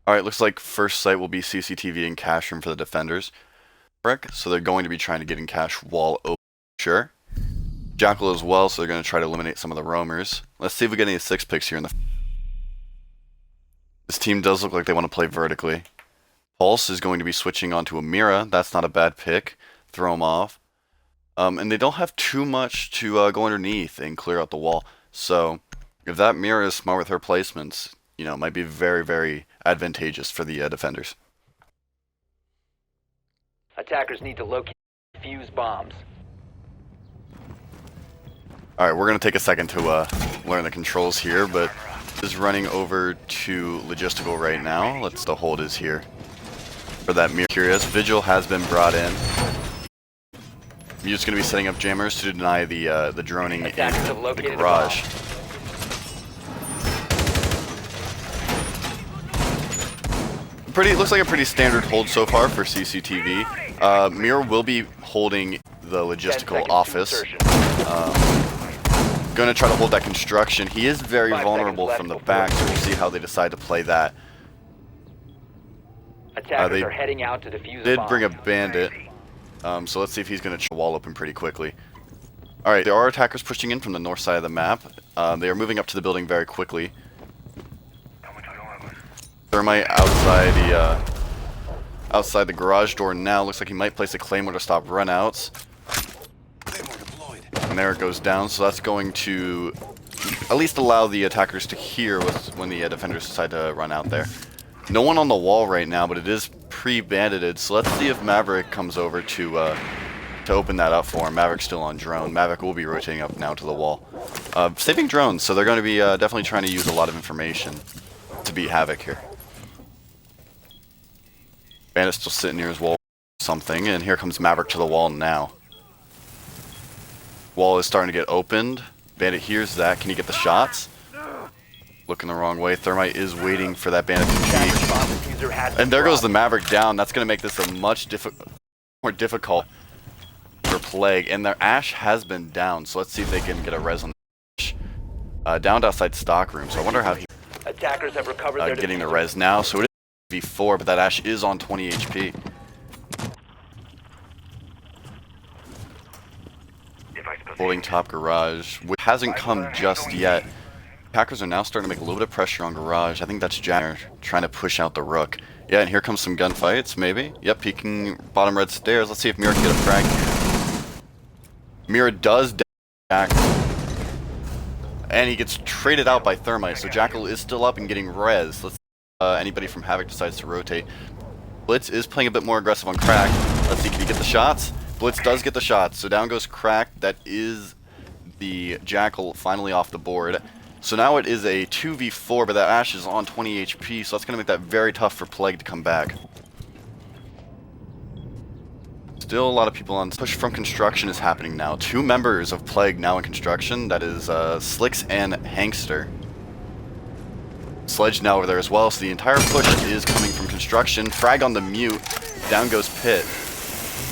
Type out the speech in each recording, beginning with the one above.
Alright, looks like first site will be CCTV and cash room for the defenders. So they're going to be trying to get in cash wall open. Sure. Jackal as well, so they're going to try to eliminate some of the roamers. Let's see if we get any 6 picks here in the... This team does look like they want to play vertically. Pulse is going to be switching onto a Mira. That's not a bad pick. Throw him off. And they don't have too much to go underneath and clear out the wall. So if that Mira is smart with her placements, you know, it might be very, very advantageous for the defenders. Attackers need to locate fuse bombs. Alright, we're going to take a second to learn the controls here, but is running over to logistical right now. Let's the hold is here. For that Mira Curious, Vigil has been brought in. Mute's going to be setting up jammers to deny the droning in the garage. Looks like a pretty standard hold so far for CCTV. Mira will be holding the logistical office. Going to try to hold that construction. He is very vulnerable from the back, so we'll see how they decide to play that. Attackers are heading out to defuse did bring a bandit, so let's see if he's going to wall open pretty quickly. Alright, there are attackers pushing in from the north side of the map. They are moving up to the building very quickly. Thermite outside the garage door now. Looks like he might place a claymore to stop runouts. And there it goes down, so that's going to at least allow the attackers to hear when the defenders decide to run out there. No one on the wall right now, but it is pre-bandited, so let's see if Maverick comes over to open that up for him. Maverick's still on drone. Maverick will be rotating up now to the wall. Saving drones, so they're going to be definitely trying to use a lot of information to beat Havok here. Bandit's still sitting near his wall something, and here comes Maverick to the wall now. Wall is starting to get opened. Bandit hears that. Can he get the shots? Looking the wrong way. Thermite is waiting for that bandit to peek. And there goes the Maverick down. That's going to make this a much more difficult for Plague. And their Ashe has been down, so let's see if they can get a res on the Ashe. Downed outside stock room, so I wonder how he attackers have recovered their getting the res now. So it is V4, but that Ashe is on 20 HP. Holding top garage, which hasn't come just yet. Packers are now starting to make a little bit of pressure on garage. I think that's Janner trying to push out the rook. Yeah, and here comes some gunfights, maybe. Yep, peeking bottom red stairs. Let's see if Mira can get a frag. Mira does back. And he gets traded out by Thermite, so Jackal is still up and getting res. Let's anybody from Havok decides to rotate. Blitz is playing a bit more aggressive on Crack. Let's see, can he get the shots? Blitz does get the shots, so down goes Crack. That is the Jackal finally off the board. So now it is a 2v4, but that Ashe is on 20 HP, so that's going to make that very tough for Plague to come back. Still a lot of people on. Push from construction is happening now. 2 members of Plague now in construction. That is Slicks and Hankster. Sledge now over there as well, so the entire push is coming from construction. Frag on the mute. Down goes Pit.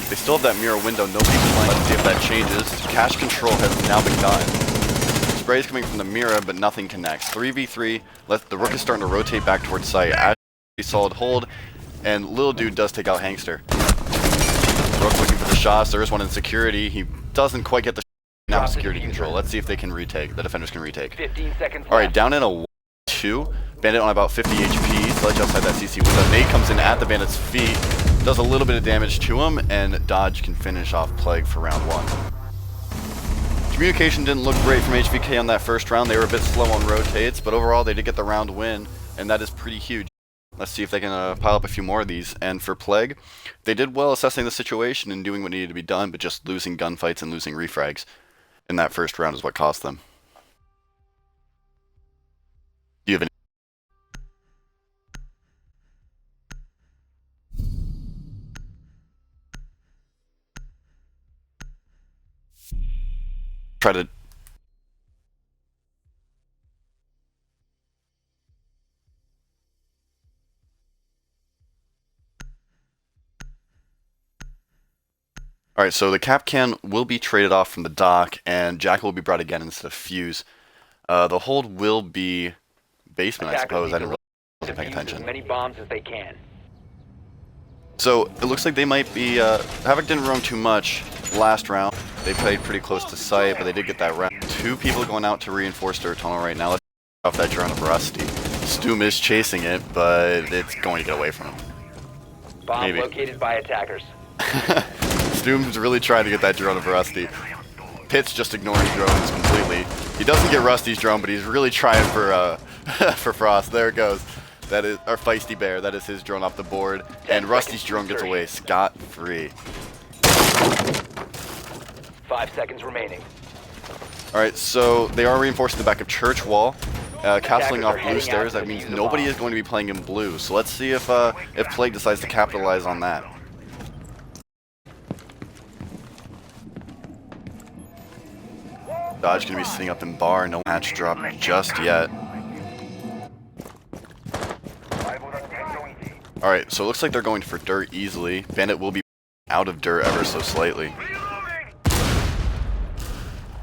They still have that mirror window. Nobody's playing. Let's see if that changes. Cash control has now been gotten. Spray is coming from the Mira, but nothing connects. 3v3. The Rook is starting to rotate back towards site. Ashe, solid hold, and little dude does take out Hankster. Rook looking for the shots. There is one in security. He doesn't quite get the now security control. Let's see if they can retake. The defenders can retake. 15 seconds left. Alright, down in a 2. Bandit on about 50 HP. Sledge outside that CC window. Nate comes in at the Bandit's feet. Does a little bit of damage to him, and Dodge can finish off Plague for round 1. Communication didn't look great from HVK on that first round. They were a bit slow on rotates, but overall they did get the round win, and that is pretty huge. Let's see if they can pile up a few more of these. And for Plague, they did well assessing the situation and doing what needed to be done, but just losing gunfights and losing refrags in that first round is what cost them. Do you have any? Try to... Alright, so the cap can will be traded off from the dock, and Jackal will be brought again instead of Fuse. The hold will be basement, I suppose. I didn't really paying Defuse attention. as many bombs as they can. So it looks like they might be. Havok didn't roam too much last round. They played pretty close to site, but they did get that round. 2 people going out to reinforce their tunnel right now. Let's off that drone of Rusty. Stoom is chasing it, but it's going to get away from him. Bomb Maybe. located by attackers. Stoom's really trying to get that drone of Rusty. Pit's just ignoring drones completely. He doesn't get Rusty's drone, but he's really trying for for Frost. There it goes. That is our Feisty Bear. That is his drone off the board, and Rusty's drone gets away scot-free. 5 seconds remaining. All right, so they are reinforcing the back of church wall, castling off blue stairs. That means nobody is going to be playing in blue. So let's see if Plague decides to capitalize on that. Dodge going to be sitting up in bar. No match drop just yet. All right, so it looks like they're going for dirt easily. Bandit will be out of dirt ever so slightly.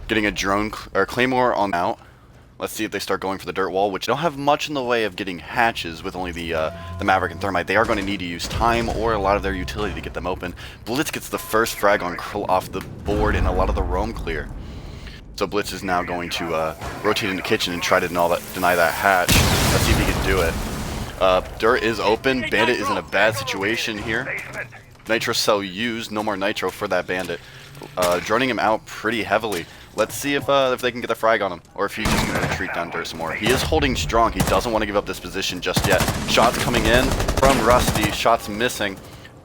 Getting a drone or claymore on out. Let's see if they start going for the dirt wall, which don't have much in the way of getting hatches with only the Maverick and Thermite. They are going to need to use time or a lot of their utility to get them open. Blitz gets the first frag on off the board and a lot of the roam clear. So Blitz is now going to rotate into kitchen and try to deny that hatch. Let's see if he can do it. Dirt is open. Bandit is in a bad situation here. Nitro cell used. No more nitro for that Bandit. Droning him out pretty heavily. Let's see if they can get the frag on him, or if he's just going to retreat down dirt some more. He is holding strong. He doesn't want to give up this position just yet. Shots coming in from Rusty. Shots missing.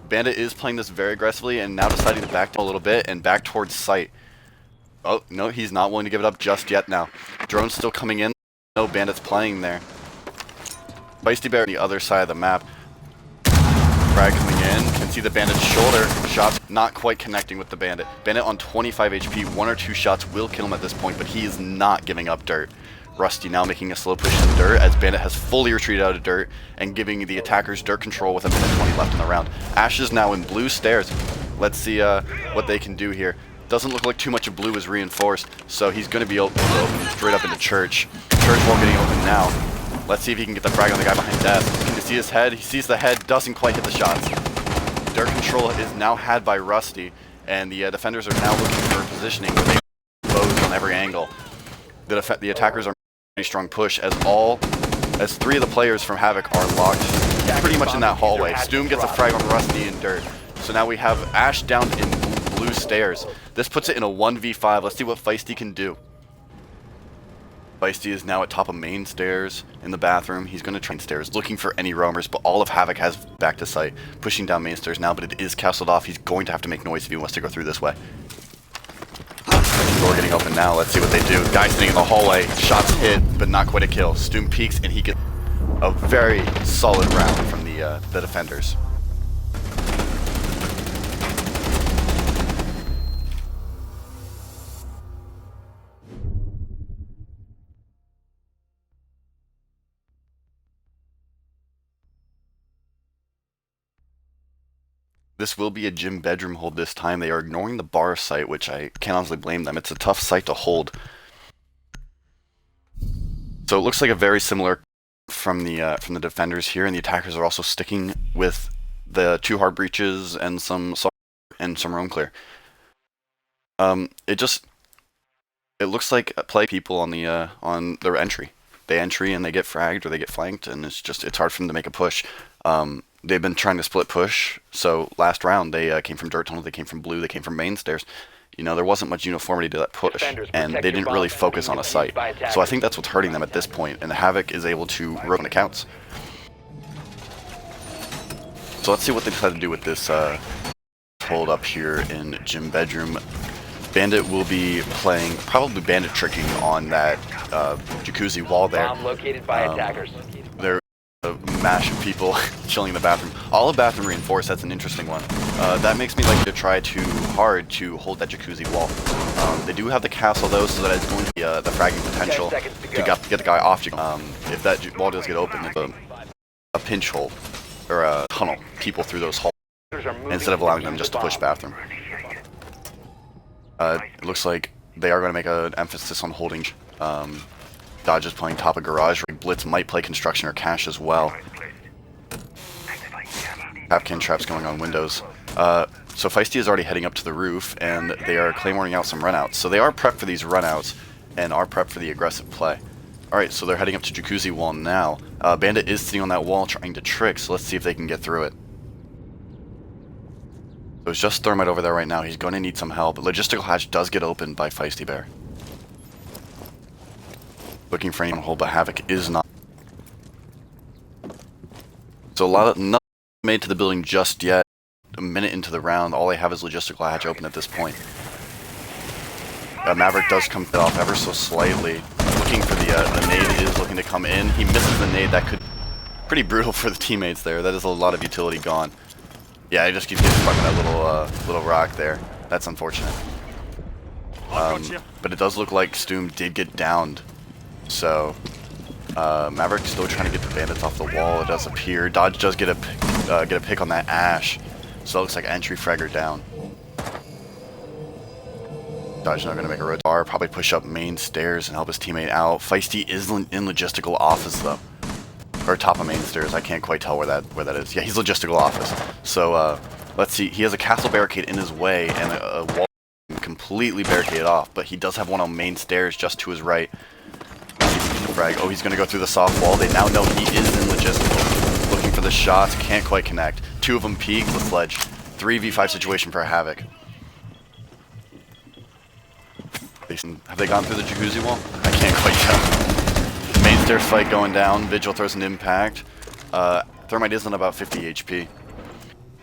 Bandit is playing this very aggressively and now deciding to back down a little bit and back towards site. Oh, no, he's not willing to give it up just yet now. Drone's still coming in. No Bandit's playing there. Feisty Bear on the other side of the map. Frag coming in. Can see the Bandit's shoulder. Shots not quite connecting with the Bandit. Bandit on 25 HP. 1 or 2 shots will kill him at this point, but he is not giving up dirt. Rusty now making a slow push in dirt as Bandit has fully retreated out of dirt and giving the attackers dirt control with a minute 20 left in the round. Ash is now in blue stairs. Let's see what they can do here. Doesn't look like too much of blue is reinforced, so he's going to be open straight up into church. Church wall getting open now. Let's see if he can get the frag on the guy behind death. Can you see his head? He sees the head, doesn't quite hit the shots. Dirt control is now had by Rusty, and the defenders are now looking for positioning where they bows on every angle. The attackers are a pretty strong push as 3 of the players from Havok are locked pretty much in that hallway. Stoom gets a frag on Rusty in dirt. So now we have Ash down in blue stairs. This puts it in a 1v5. Let's see what Feisty can do. Feisty is now at top of main stairs in the bathroom. He's going to try stairs, looking for any roamers, but all of Havok has back to site. Pushing down main stairs now, but it is castled off. He's going to have to make noise if he wants to go through this way. Door getting open now. Let's see what they do. Guy sitting in the hallway. Shots hit, but not quite a kill. Stoom peeks, and he gets a very solid round from the defenders. This will be a gym bedroom hold this time. They are ignoring the bar site, which I can't honestly blame them. It's a tough site to hold. So it looks like a very similar from the defenders here, and the attackers are also sticking with the 2 hard breaches and some roam clear. It looks like play people on their entry. They entry and they get fragged or they get flanked, and it's hard for them to make a push. They've been trying to split push, so last round they came from dirt tunnel, they came from blue, they came from main stairs. You know, there wasn't much uniformity to that push, and they didn't really focus on a site. So I think that's what's hurting them at this point, and the Havok is able to roam when it counts. So let's see what they decide to do with this hold up here in gym bedroom. Bandit will be playing, probably Bandit tricking on that jacuzzi wall there. Bomb located by attackers. There a mash of people chilling in the bathroom. All of bathroom reinforced, that's an interesting one. That makes me like to try too hard to hold that jacuzzi wall. They do have the castle though, so that it's going to be the fragging potential to get the guy off. If that wall does get open, it's a pinch hole, or a tunnel, people through those holes, instead of allowing them just to push bathroom. It looks like they are going to make an emphasis on holding. Dodge is playing top of garage. Blitz might play construction or cash as well. Kapkan traps going on windows. So Feisty is already heading up to the roof, and they are claymoring out some runouts. So they are prepped for these runouts, and are prepped for the aggressive play. Alright, so they're heading up to Jacuzzi Wall now. Bandit is sitting on that wall trying to trick, so let's see if they can get through it. So it's just Thermite over there right now. He's going to need some help. Logistical hatch does get opened by Feisty Bear. Looking for any hold, but Havok is not. So nothing made to the building just yet. A minute into the round, all they have is logistical hatch open at this point. Maverick does come off ever so slightly. Looking for the nade is looking to come in. He misses the nade. That could pretty brutal for the teammates there. That is a lot of utility gone. Yeah, he just keeps getting stuck in that little rock there. That's unfortunate. But it does look like Stoom did get downed. So Maverick's still trying to get the bandits off the wall. It does appear. Dodge does get a pick on that Ash. So it looks like entry fragger down. Dodge not going to make a rotar. Probably push up main stairs and help his teammate out. Feisty is in logistical office though. Or top of main stairs. I can't quite tell where that is. Yeah, he's logistical office. So let's see. He has a castle barricade in his way and a wall completely barricaded off. But he does have one on main stairs just to his right. Frag. Oh, he's going to go through the soft wall. They now know he is in logistical. Looking for the shots. Can't quite connect. Two of them peek. The sledge. 3v5 situation for Havok. Have they gone through the jacuzzi wall? I can't quite tell. Main stairs fight going down. Vigil throws an impact. Thermite is on about 50 HP.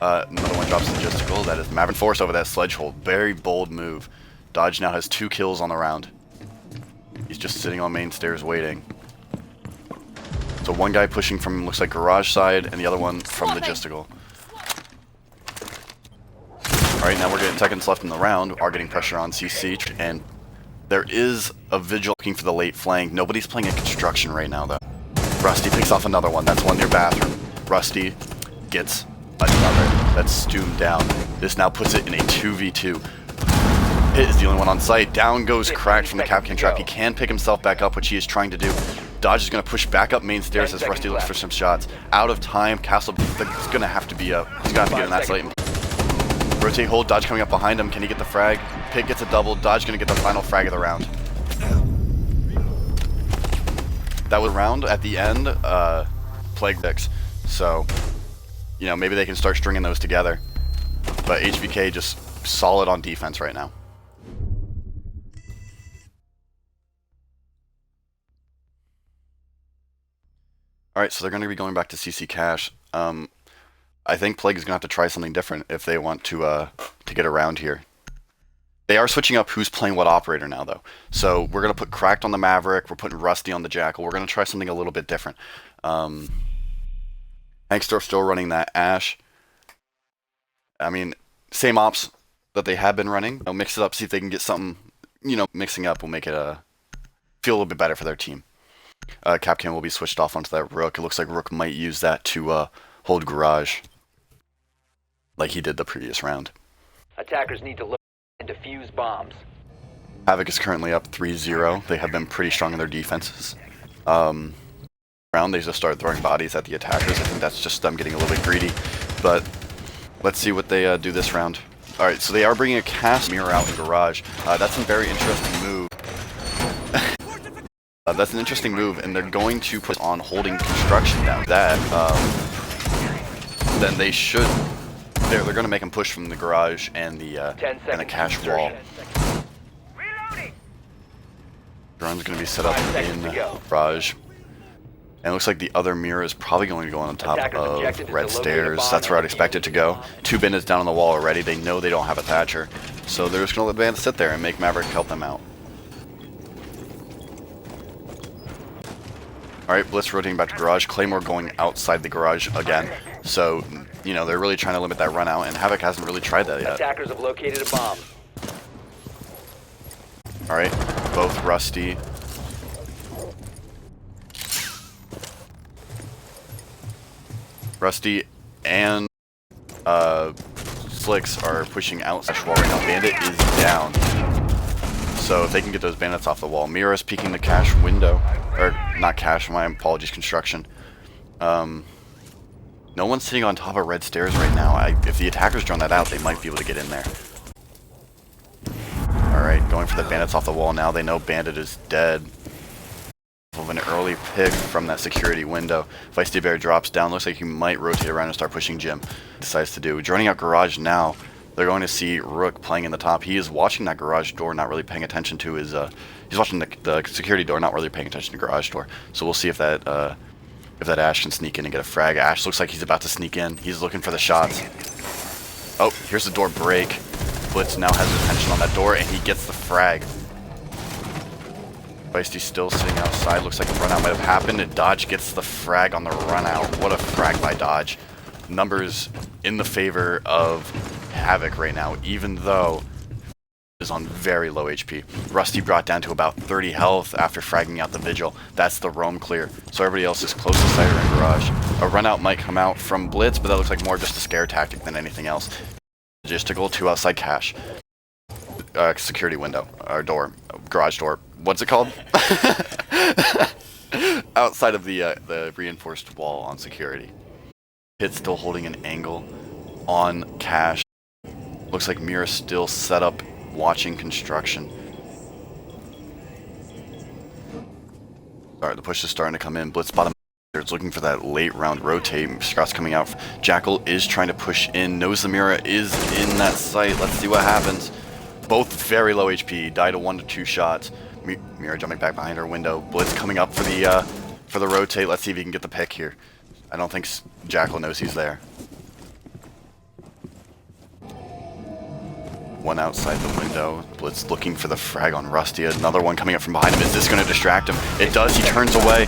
Another one drops logistical. That is Maverick Force over that sledge hold. Very bold move. Dodge now has 2 kills on the round. He's just sitting on main stairs waiting. So one guy pushing from looks like garage side, and the other one from logistical. Alright, now we're getting seconds left in the round. Are getting pressure on CC, and there is a Vigil looking for the late flank. Nobody's playing a construction right now, though. Rusty picks off another one. That's one near bathroom. Rusty gets another. That's Stoom down. This now puts it in a 2v2. Hit is the only one on site. Down goes Cracked from the Kapkan trap. He can pick himself back up, which he is trying to do. Dodge is going to push back up main stairs as Rusty looks for some shots. Out of time. Castle is going to have to be up. He's going to have to get in that site. Rotate hold. Dodge coming up behind him. Can he get the frag? Pig gets a double. Dodge going to get the final frag of the round. That was round at the end. Plague Dicks. So, you know, maybe they can start stringing those together. But HVK just solid on defense right now. Alright, so they're going to be going back to CC Cash. I think Plague is going to have to try something different if they want to get around here. They are switching up who's playing what operator now, though. So we're going to put Cracked on the Maverick. We're putting Rusty on the Jackal. We're going to try something a little bit different. Hankster still running that Ash. I mean, same ops that they have been running. You know, mix it up, see if they can get something. You know, mixing up will make it feel a little bit better for their team. Kapkan will be switched off onto that Rook. It looks like Rook might use that to hold Garage, like he did the previous round. Attackers need to look and defuse bombs. Havok is currently up 3-0. They have been pretty strong in their defenses. Round they just started throwing bodies at the attackers. I think that's just them getting a little bit greedy. But let's see what they do this round. Alright, so they are bringing a cast mirror out in Garage. That's a very interesting move. That's an interesting move, and they're going to put on holding construction down. That, then they should. They're going to make them push from the Garage and the cache wall. Drone's going to be set up in Garage. And it looks like the other mirror is probably going to go on top of red stairs. That's where I'd expect it to go. 2 bandits down on the wall already. They know they don't have a Thatcher. So they're just going to let the bandits sit there and make Maverick help them out. Alright, Blitz rotating back to Garage. Claymore going outside the Garage again. So, you know, they're really trying to limit that run out, and Havok hasn't really tried that yet. Attackers have located a bomb. Alright, both Rusty. Rusty and Slicks are pushing out slash wall right now. Bandit is down. So if they can get those bandits off the wall. Mira's peeking the cache window. Or, not cache, my apologies, construction. No one's sitting on top of red stairs right now. If the attackers drone that out, they might be able to get in there. Alright, going for the bandits off the wall now. They know bandit is dead. Of an early pick from that security window. Feisty Bear drops down. Looks like he might rotate around and start pushing Jim. Decides to do. Droning out garage now. They're going to see Rook playing in the top. He is watching that garage door, not really paying attention to his, he's watching the security door, not really paying attention to garage door. So we'll see if that Ash can sneak in and get a frag. Ash looks like he's about to sneak in. He's looking for the shots. Oh, here's the door break. Blitz now has his attention on that door, and he gets the frag. Feisty's still sitting outside. Looks like a run out might have happened, and Dodge gets the frag on the run out. What a frag by Dodge. Numbers in the favor of Havok right now, even though is on very low HP. Rusty brought down to about 30 health after fragging out the Vigil. That's the roam clear. So everybody else is close to Cider and Garage. A run out might come out from Blitz, but that looks like more just a scare tactic than anything else. Logistical, 2 outside cache. Security window, or door, garage door. What's it called? Outside of the reinforced wall on security. Hit's still holding an angle on cache. Looks like Mira's still set up watching construction. Alright, the push is starting to come in. Blitz bottom. It's looking for that late round rotate. Scott's coming out. Jackal is trying to push in. Knows the Mira is in that site. Let's see what happens. Both very low HP. Die to 1 to 2 shots. Mira jumping back behind her window. Blitz coming up for the rotate. Let's see if he can get the pick here. I don't think Jackal knows he's there. One outside the window. Blitz looking for the frag on Rusty. Another one coming up from behind him. Is this going to distract him? It does. He turns away.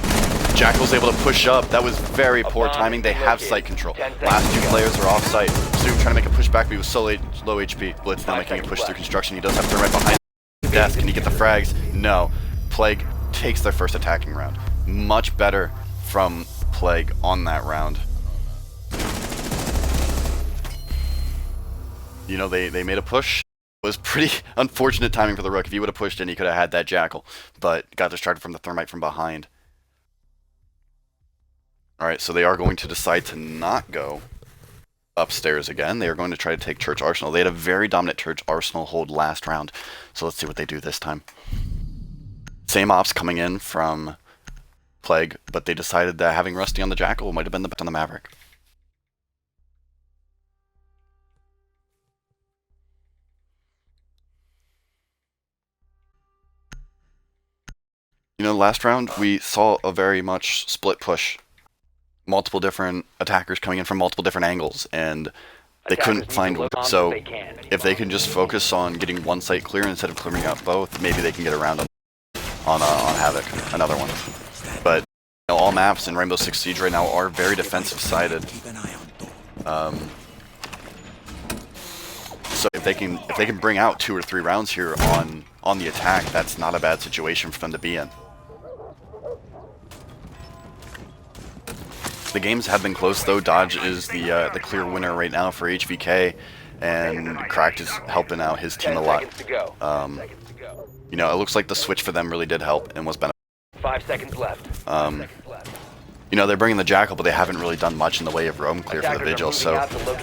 Jackal's able to push up. That was very poor timing. They have site control. Last 2 players are off site. Stu trying to make a push back, but he was so low HP. Blitz now making a push through construction. He does have to right behind the desk. Can he get the frags? No. Plague takes their first attacking round. Much better from Plague on that round. You know, they made a push. It was pretty unfortunate timing for the Rook. If he would have pushed in, he could have had that Jackal, but got distracted from the Thermite from behind. Alright, so they are going to decide to not go upstairs again. They are going to try to take Church Arsenal. They had a very dominant Church Arsenal hold last round, so let's see what they do this time. Same ops coming in from Plague, but they decided that having Rusty on the Jackal might have been the best on the Maverick. You know, last round we saw a very much split push. Multiple different attackers coming in from multiple different angles, and they couldn't find one. So if they can just focus on getting one site clear instead of clearing out both, maybe they can get around on Havok, another one. But you know, all maps in Rainbow Six Siege right now are very defensive sided. So if they can bring out 2 or 3 rounds here on the attack, that's not a bad situation for them to be in. The games have been close though. Dodge is the clear winner right now for HVK, and Cracked is helping out his team a lot. You know, it looks like the switch for them really did help and was beneficial. 5 seconds left. You know, they're bringing the Jackal, but they haven't really done much in the way of roam clear for the Vigil. So,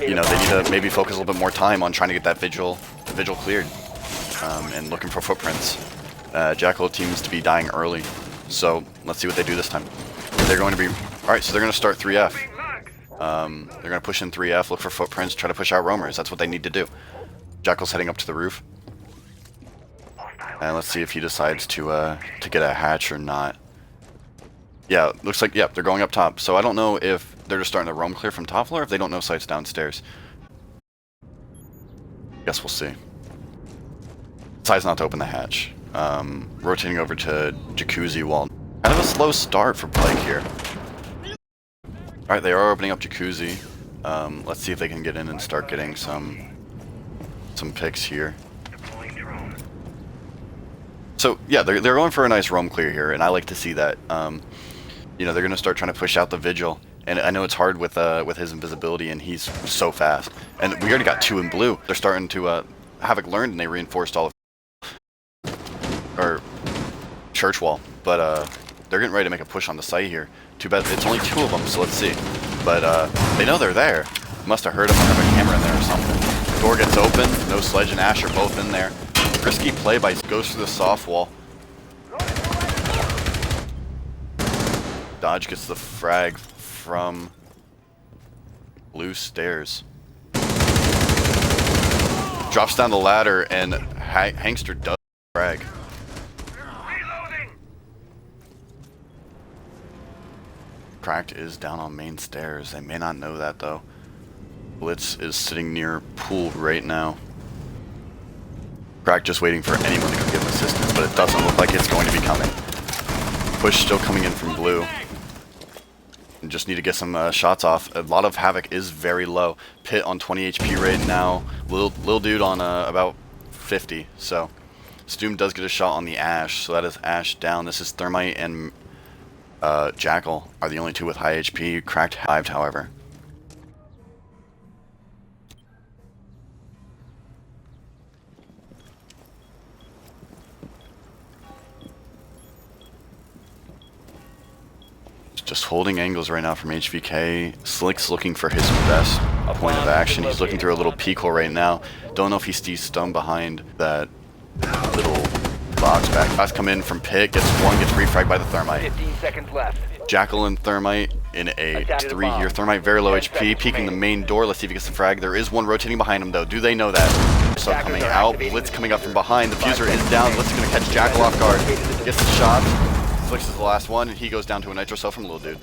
you know, they need to maybe focus a little bit more time on trying to get that Vigil cleared, and looking for footprints. Jackal seems to be dying early, so let's see what they do this time. They're going to be alright. So they're going to start 3F. They're going to push in 3F, look for footprints, try to push out roamers. That's what they need to do. Jackal's heading up to the roof, and let's see if he decides to get a hatch or not. Yeah, looks like, they're going up top. So I don't know if they're just starting to roam clear from top floor, if they don't know sites downstairs. Guess we'll see. Decides not to open the hatch. Rotating over to Jacuzzi wall. Kind of a slow start for Plague here. Alright, they are opening up Jacuzzi. Let's see if they can get in and start getting some picks here. So yeah, they're going for a nice roam clear here, and I like to see that. You know, they're going to start trying to push out the Vigil, and I know it's hard with his invisibility, and he's so fast. And we already got 2 in blue. They're starting to Havok learned, and they reinforced all of Church Wall, but they're getting ready to make a push on the site here. Too bad it's only 2 of them, so let's see. but they know they're there. Must have heard them or have a camera in there or something. Door gets open. No Sledge and Ash are both in there. Risky play by goes through the soft wall. Dodge gets the frag from blue stairs. Drops down the ladder and Hangster does frag. Cracked is down on main stairs. They may not know that though. Blitz is sitting near pool right now. Cracked just waiting for anyone to come give him assistance, but it doesn't look like it's going to be coming. Push still coming in from blue. And just need to get some shots off. A lot of Havok is very low. Pit on 20 HP right now. Lil dude on about 50. So Stoom does get a shot on the Ash. So that is Ash down. This is Thermite and Jackal are the only two with high HP. Cracked hived, however. Just holding angles right now from HVK. Slick's looking for his best point of action. He's looking through a little peek hole right now. Don't know if he sees Stone behind that little box back. Fast come in from Pit, gets one, gets refragged by the Thermite. 15 seconds left. Jackal and Thermite in a 3 here. Thermite very low HP, peeking the main door. Let's see if he gets the frag. There is one rotating behind him though. Do they know that? So coming out, Blitz coming up from behind. The Fuser is down. Blitz is going to catch Jackal off guard. Gets the shot. Flicks is the last one, and he goes down to a Nitro Cell from Little Dude.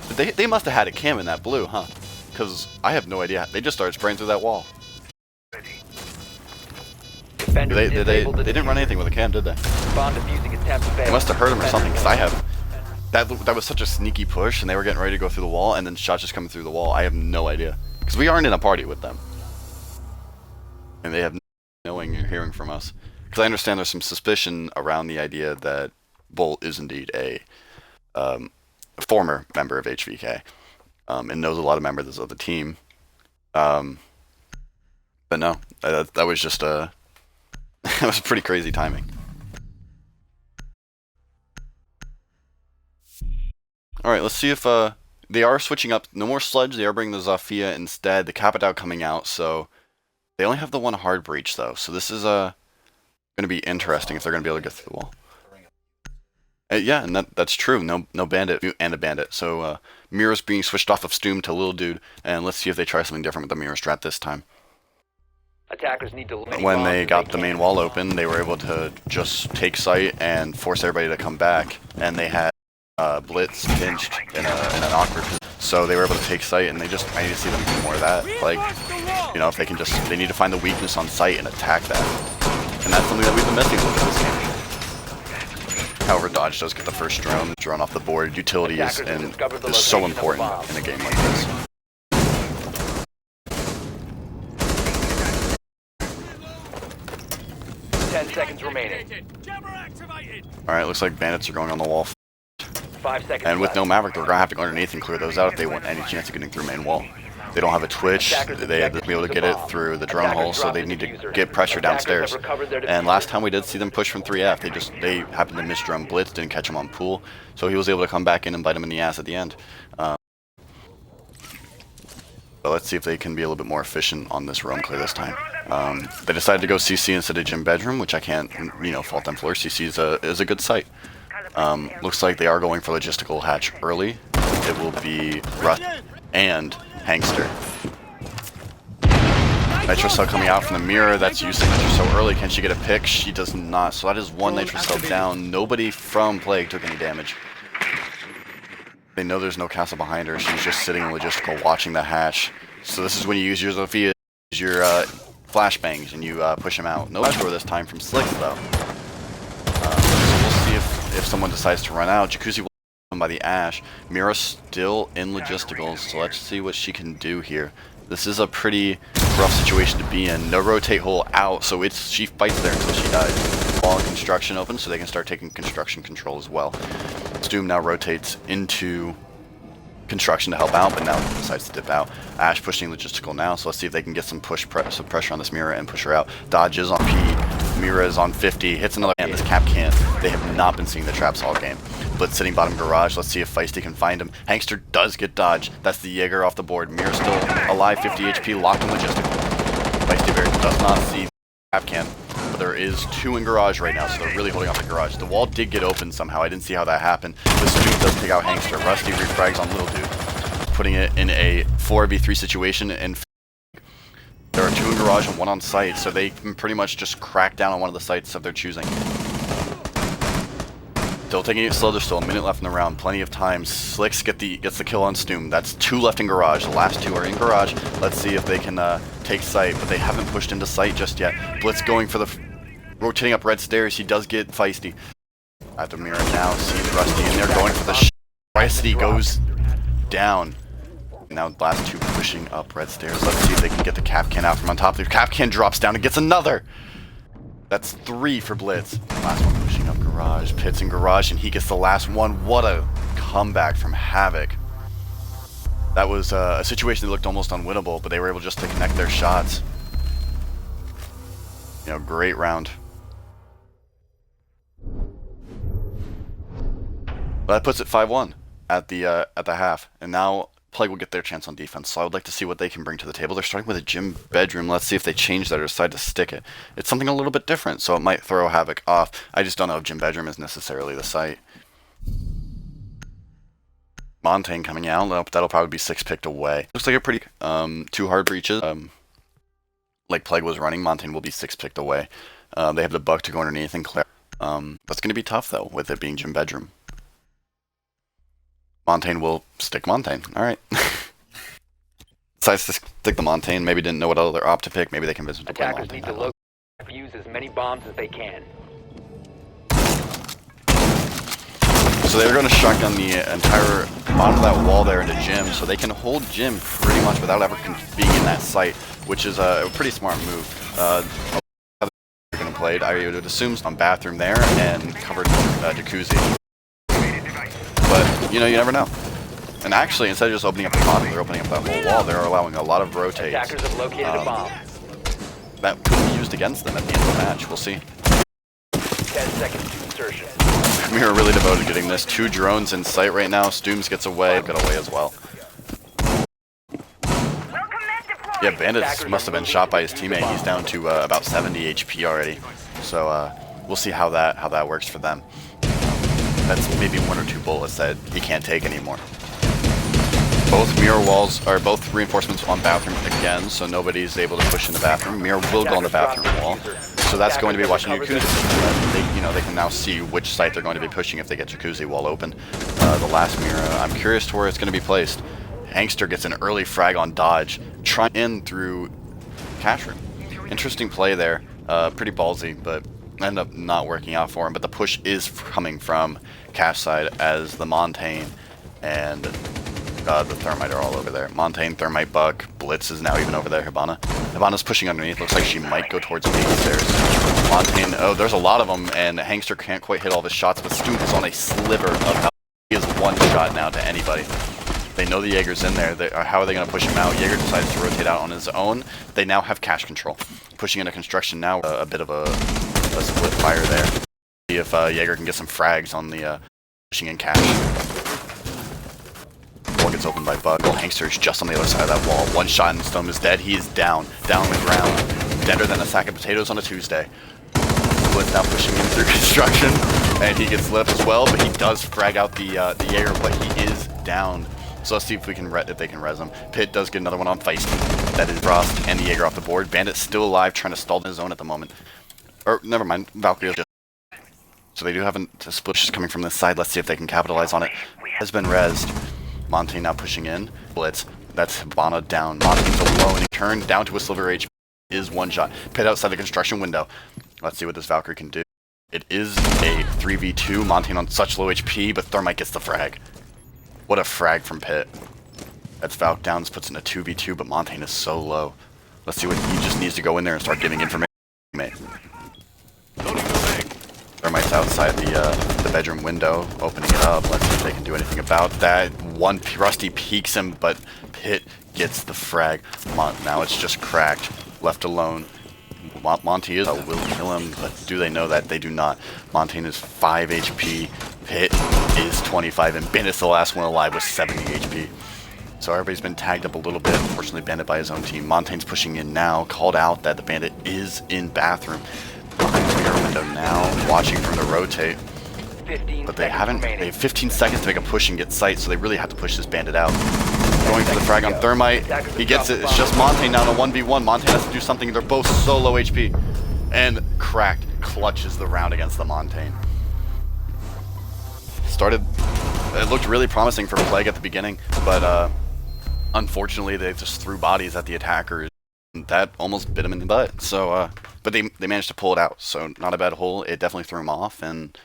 But they must have had a cam in that blue, huh? Because I have no idea. They just started spraying through that wall. They didn't run anything with a cam, did they? They must have heard him or something, because I have... That was such a sneaky push, and they were getting ready to go through the wall, and then shots just coming through the wall. I have no idea. Because we aren't in a party with them. And they have no knowing or hearing from us. Because I understand there's some suspicion around the idea that Bolt is indeed a former member of HVK and knows a lot of members of the team. But no, that was just that was pretty crazy timing. Alright, let's see if they are switching up. No more Sledge, they are bringing the Zofia instead. The Capitao coming out, so they only have the one hard breach though. So this is going to be interesting if they're going to be able to get through the wall. Yeah, and that's true. No bandit and a bandit. So Mirror's being switched off of Stoom to Little Dude, and let's see if they try something different with the Mirror strat this time. Attackers need to when they got the main wall open, they were able to just take site and force everybody to come back, and they had Blitz pinched in an awkward position. So they were able to take site, and I need to see them do more of that. Like, you know, if they can they need to find the weakness on site and attack that. And that's something that we've been missing with this game. However, Dodge does get the first drone off the board. Utility is so important in a game like this. Seconds remaining. Alright, looks like bandits are going on the wall. 5 seconds And with no Maverick, they're going to have to go underneath and clear those out if they want any chance of getting through main wall. They don't have a twitch, they had to be able to get it through the drone hole, so they need to get pressure downstairs. And last time we did see them push from 3F, they happened to miss drone Blitz, didn't catch him on pool, so he was able to come back in and bite him in the ass at the end. But let's see if they can be a little bit more efficient on this roam clear this time. They decided to go CC instead of Gym Bedroom, which I can't, fault them for. CC is a good site. Looks like they are going for logistical hatch early. It will be Rust and Hangster. Nitro Cell coming out from the mirror. That's using Nitro Cell early. Can she get a pick? She does not. So that is one Nitro Cell down. Nobody from Plague took any damage. They know there's no castle behind her. She's just sitting in logistical watching the hatch. So this is when you use your Zofia, your flashbangs, and you push them out. No door this time from Slicks though. So we'll see if someone decides to run out. Jacuzzi will be by the Ash. Mira's still in logisticals, so let's see what she can do here. This is a pretty rough situation to be in. No rotate hole out, so she fights there until she dies. Wall and construction open, so they can start taking construction control as well. Stoom now rotates into construction to help out, but now decides to dip out. Ash pushing logistical now, so let's see if they can get some pressure on this mirror and push her out. Dodge is on P. Mira is on 50, hits another, and this cap can't. They have not been seeing the traps all game. Blitz sitting bottom garage. Let's see if Feisty can find him. Hangster does get dodged. That's the Jaeger off the board. Mira still alive, 50 HP, locked in logistical. Feisty Bear does not see the cap can, but there is 2 in garage right now, so they're really holding off the garage. The wall did get open somehow. I didn't see how that happened. The Stoop does take out Hangster. Rusty refrags on Little Dude, putting it in a 4v3 situation, and there are 2 in garage and 1 on site, so they can pretty much just crack down on one of the sites of their choosing. Still taking it slow, there's still a minute left in the round, plenty of time. Slicks gets the kill on Stoom. That's 2 left in garage. The last 2 are in garage. Let's see if they can take site, but they haven't pushed into site just yet. Blitz going for the rotating up red stairs. He does get Feisty. At the mirror now, seeing Rusty in there going for the Rusty goes down. Now the last 2 pushing up red stairs. Let's see if they can get the cap can out from on top. The cap can drops down and gets another. That's 3 for Blitz. Last one pushing up garage. Pitts in garage, and he gets the last one. What a comeback from Havok. That was a situation that looked almost unwinnable, but they were able just to connect their shots. You know, great round. Well, that puts it 5-1 at the half, and now Plague will get their chance on defense, so I would like to see what they can bring to the table. They're starting with a gym bedroom. Let's see if they change that or decide to stick it. It's something a little bit different, so it might throw Havok off. I just don't know if gym bedroom is necessarily the site. Montaigne coming out. That'll probably be 6 picked away. Looks like a pretty 2 hard breaches. Like Plague was running, Montaigne will be 6 picked away. They have the buck to go underneath and clear. That's going to be tough though, with it being gym bedroom. Montaigne will stick Montaigne. Alright. Decides to stick the Montaigne. Maybe didn't know what other op to pick. Maybe they can visit to play Attackers Montaigne. need to locate and defuse as many bombs as they can. So they're going to shotgun the entire bottom of that wall there into gym, so they can hold gym pretty much without ever being in that site, which is a pretty smart move. They're going to play it, I would assume, on bathroom there and covered jacuzzi. But, you know, you never know. And actually, instead of just opening up the bottom, they're opening up that whole wall. They're allowing a lot of rotates. Attackers have located a bomb. That could be used against them at the end of the match. We'll see. 10 seconds to insertion. We are really devoted to getting this. 2 drones in sight right now. Stooms gets away. Got away as well. Yeah, Bandits must have been shot by his teammate. He's down to about 70 HP already. So we'll see how that works for them. That's maybe 1 or 2 bullets that he can't take anymore. Both mirror walls, or both reinforcements on bathroom again, so nobody's able to push in the bathroom. Mirror will go on the bathroom wall, so that's going to be watching Jacuzzi. They can now see which site they're going to be pushing if they get Jacuzzi wall open. The last mirror, I'm curious to where it's going to be placed. Hangster gets an early frag on dodge, trying in through cash room. Interesting play there, pretty ballsy, but ended up not working out for him. But the push is coming from cash side as the Montaigne and the Thermite are all over there. Montaigne, Thermite, Buck, Blitz is now even over there. Hibana's pushing underneath. Looks like she might go towards main stairs. Montaigne, oh, there's a lot of them, and Hangster can't quite hit all of his shots, but Stoop is on a sliver of health. He is 1 shot now to anybody. They know the Jaeger's in there. How are they going to push him out? Jaeger decides to rotate out on his own. They now have cash control. Pushing into construction now, a bit of a split fire there. See if Jaeger can get some frags on the pushing in cash. Wall gets opened by Buck. Hangster is just on the other side of that wall. 1 shot and Stone is dead. He is down on the ground. Deader than a sack of potatoes on a Tuesday. Blitz now pushing him through construction, and he gets lit up as well, but he does frag out the Jaeger, but he is down. So let's see if we can if they can res him. Pitt does get another one on Feisty. That is Frost and the Jaeger off the board. Bandit's still alive, trying to stall his zone at the moment. Or never mind, Valkyrie just. So they do have a split just coming from this side. Let's see if they can capitalize on it. Has been rezzed. Montaigne now pushing in. Blitz. That's Hibana down. Montaigne's alone. He turned down to a sliver HP. Is 1 shot. Pitt outside the construction window. Let's see what this Valkyrie can do. It is a 3v2. Montaigne on such low HP, but Thermite gets the frag. What a frag from Pitt. That's Valk downs, puts in a 2v2, but Montaigne is so low. Let's see what he just needs to go in there and start giving information. Thermite's outside the bedroom window, opening it up. Let's see if they can do anything about that. Rusty peeks him, but Pitt gets the frag. Now it's just cracked, left alone. Monty is will kill him, but do they know that? They do not. Montaigne is 5 HP, Pit is 25, and Bandit's the last one alive with 70 HP. So everybody's been tagged up a little bit, unfortunately Bandit by his own team. Montaigne's pushing in now, called out that the Bandit is in bathroom. Behind mirror window now, watching from the rotate. But they haven't, they have 15 seconds to make a push and get sight, so they really have to push this Bandit out. Going for the frag on Thermite, he gets it, it's just Montaigne now in a 1v1. Montaigne has to do something, they're both so low HP. And Cracked clutches the round against the Montaigne. It looked really promising for Plague at the beginning, but unfortunately they just threw bodies at the attackers. That almost bit him in the butt, so, but they managed to pull it out, so not a bad hole. It definitely threw him off, and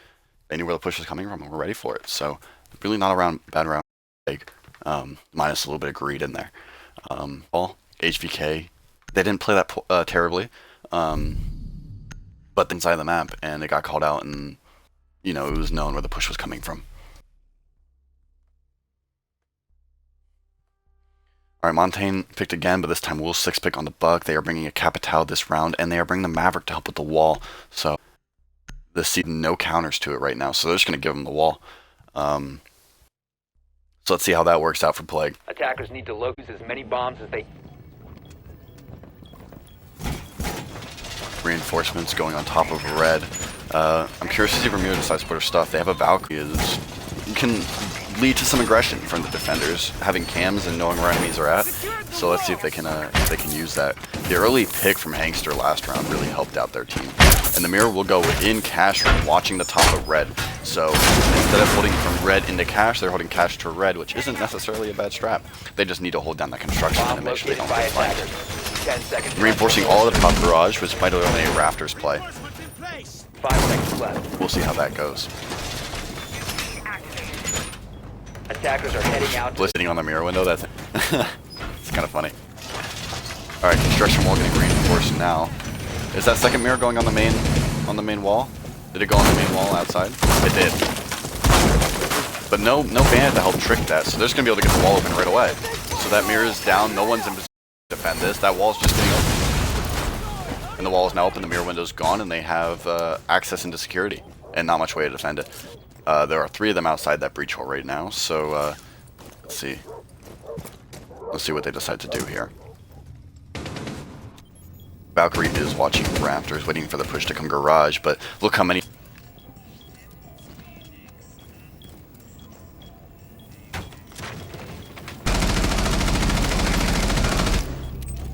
they knew where the push was coming from and were ready for it, so really not a bad round, minus a little bit of greed in there. All HVK, they didn't play that terribly, but inside the map, and it got called out, and you know, it was known where the push was coming from. Alright, Montaigne picked again, but this time Will 6 pick on the Buck. They are bringing a Capital this round, and they are bringing the Maverick to help with the wall. So, they see no counters to it right now, so they're just going to give him the wall. So let's see how that works out for Plague. Attackers need to locate as many bombs as they... Reinforcements going on top of Red. I'm curious to see Vermeer decides to put her stuff. They have a Valkyrie that can lead to some aggression from the defenders, having cams and knowing where enemies are at. So let's see if they can use that. The early pick from Hangster last round really helped out their team. And the mirror will go in cash room, watching the top of Red. So instead of holding from Red into cash, they're holding cash to Red, which isn't necessarily a bad strat. They just need to hold down the construction and make sure they don't get fired. Reinforcing all of the top garage, which might eliminate Rafters play. 5 seconds left. We'll see how that goes. Attackers are heading out. Sitting on the mirror window, that's it's kind of funny. Alright, construction wall getting reinforced now. Is that second mirror going on the main wall? Did it go on the main wall outside? It did. But no bandit to help trick that, so they're just gonna be able to get the wall open right away. So that mirror is down, no one's in position to defend this. That wall's just getting open. And the wall is now open, the mirror window's gone, and they have access into security. And not much way to defend it. There are 3 of them outside that breach hole right now, so let's see. Let's see what they decide to do here. Valkyrie is watching Raptors, waiting for the push to come garage, but look how many...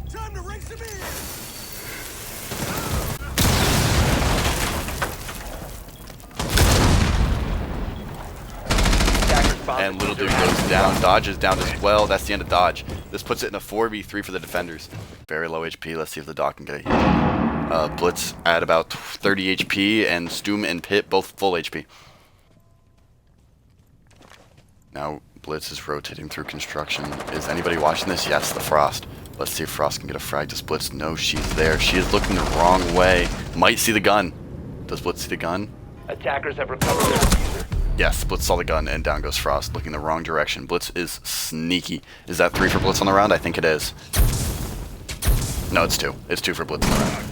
Time to ring some in. And Little Dude goes down, Dodge is down as well. That's the end of Dodge. This puts it in a 4v3 for the defenders. Very low HP, let's see if the Doc can get a hit. Blitz at about 30 HP, and Stoom and Pit both full HP. Now Blitz is rotating through construction. Is anybody watching this? Yes, the Frost. Let's see if Frost can get a frag. Does Blitz know she's there? She is looking the wrong way. Might see the gun. Does Blitz see the gun? Attackers have recovered their diffuser. Yes, Blitz saw the gun, and down goes Frost, looking the wrong direction. Blitz is sneaky. Is that 3 for Blitz on the round? I think it is. No, it's 2. It's 2 for Blitz on the round.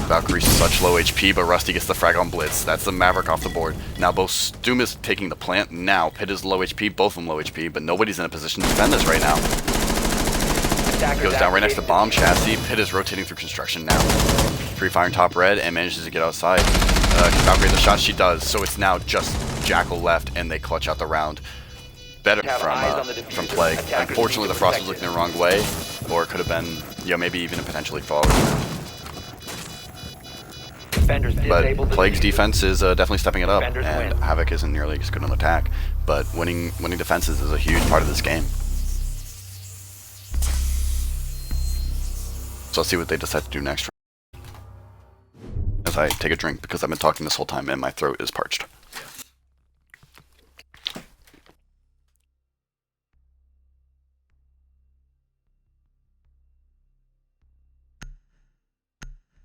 Valkyrie's such low HP, but Rusty gets the frag on Blitz. That's the Maverick off the board. Now both Stoom is taking the plant now. Pit is low HP, both of them low HP, but nobody's in a position to defend this right now. Goes down right next to Bomb Chassis. Pit is rotating through construction now. Free firing top Red and manages to get outside. Valkyrie the shot she does, so it's now just Jackal left, and they clutch out the round. Better from Plague. Unfortunately, the Frost was looking the wrong way, or it could have been, you know, maybe even potentially forward. But Plague's defense is definitely stepping it up, and Havok isn't nearly as good on attack. But winning defenses is a huge part of this game. So let's see what they decide to do next. As I take a drink, because I've been talking this whole time and my throat is parched.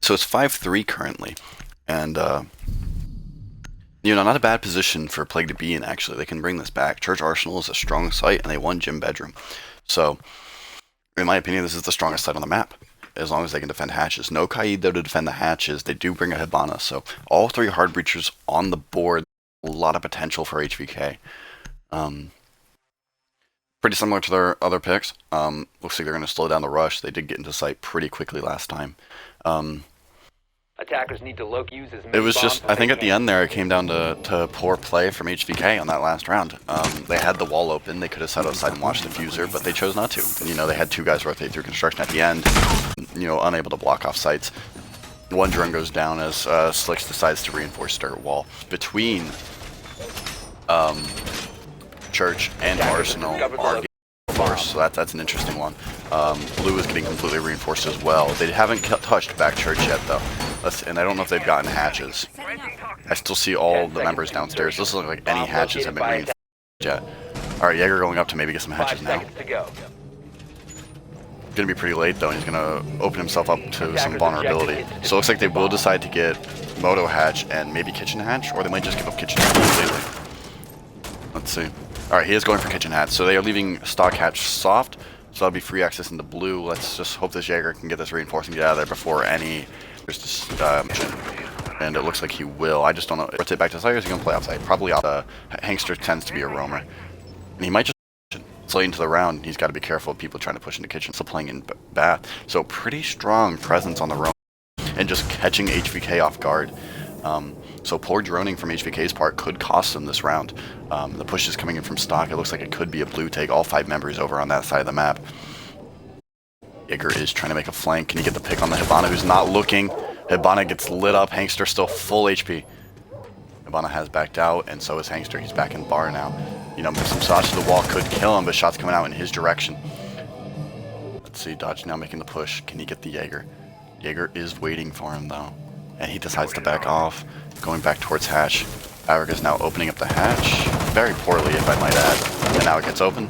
So it's 5-3 currently, and you know, not a bad position for Plague to be in, actually. They can bring this back. Church Arsenal is a strong site, and they won Gym Bedroom. So, in my opinion, this is the strongest site on the map. as long as they can defend hatches. No Kaid though to defend the hatches. They do bring a Hibana, so all 3 hard breachers on the board. A lot of potential for HVK. Pretty similar to their other picks. Looks like they're going to slow down the rush. They did get into sight pretty quickly last time. Attackers need to use as many It was bombs just, as I think they at the can. end there, it came down to poor play from HVK on that last round. They had the wall open. They could have sat outside and watched the fuser, but they chose not to. You know, they had 2 guys rotate through construction at the end, you know, unable to block off sites. One drone goes down as Slicks decides to reinforce dirt wall. Between Church and Arsenal are getting reinforced, so that's an interesting one. Blue is getting completely reinforced as well. They haven't touched back Church yet, though. And I don't know if they've gotten hatches. I still see all the members downstairs. This doesn't look like any hatches have been reinforced yet. Alright, Jaeger going up to maybe get some 5 hatches now. seconds to go. Gonna be pretty late though, and he's gonna open himself up to some vulnerability. So it looks like they will decide to get Moto Hatch and maybe Kitchen Hatch, or they might just give up Kitchen Hatch completely. Let's see. Alright, he is going for Kitchen Hatch, so they are leaving Stock Hatch soft, so that'll be free access into blue. Let's just hope this Jaeger can get this reinforcing get out of there before any... There's this, and it looks like he will. I just don't know. Rotate back to side, or is he gonna play outside? Probably out. Hangster tends to be a roamer. And he might just... It's late into the round, he's got to be careful of people trying to push into kitchen. Still playing in bath, so pretty strong presence on the roam and just catching HVK off guard. So poor droning from HVK's part could cost them this round. The push is coming in from stock. It looks like it could be a blue take. All 5 members over on that side of the map. Jaeger is trying to make a flank. Can he get the pick on the Hibana, who's not looking? Hibana gets lit up. Hangster still full HP. Hibana has backed out, and so is Hangster. He's back in bar now. You know, some shots to the wall could kill him, but shots coming out in his direction. Let's see, Dodge now making the push. Can he get the Jaeger? Jaeger is waiting for him, though. And he decides to back off, going back towards hatch. Havok is now opening up the hatch, very poorly, if I might add. And now it gets open,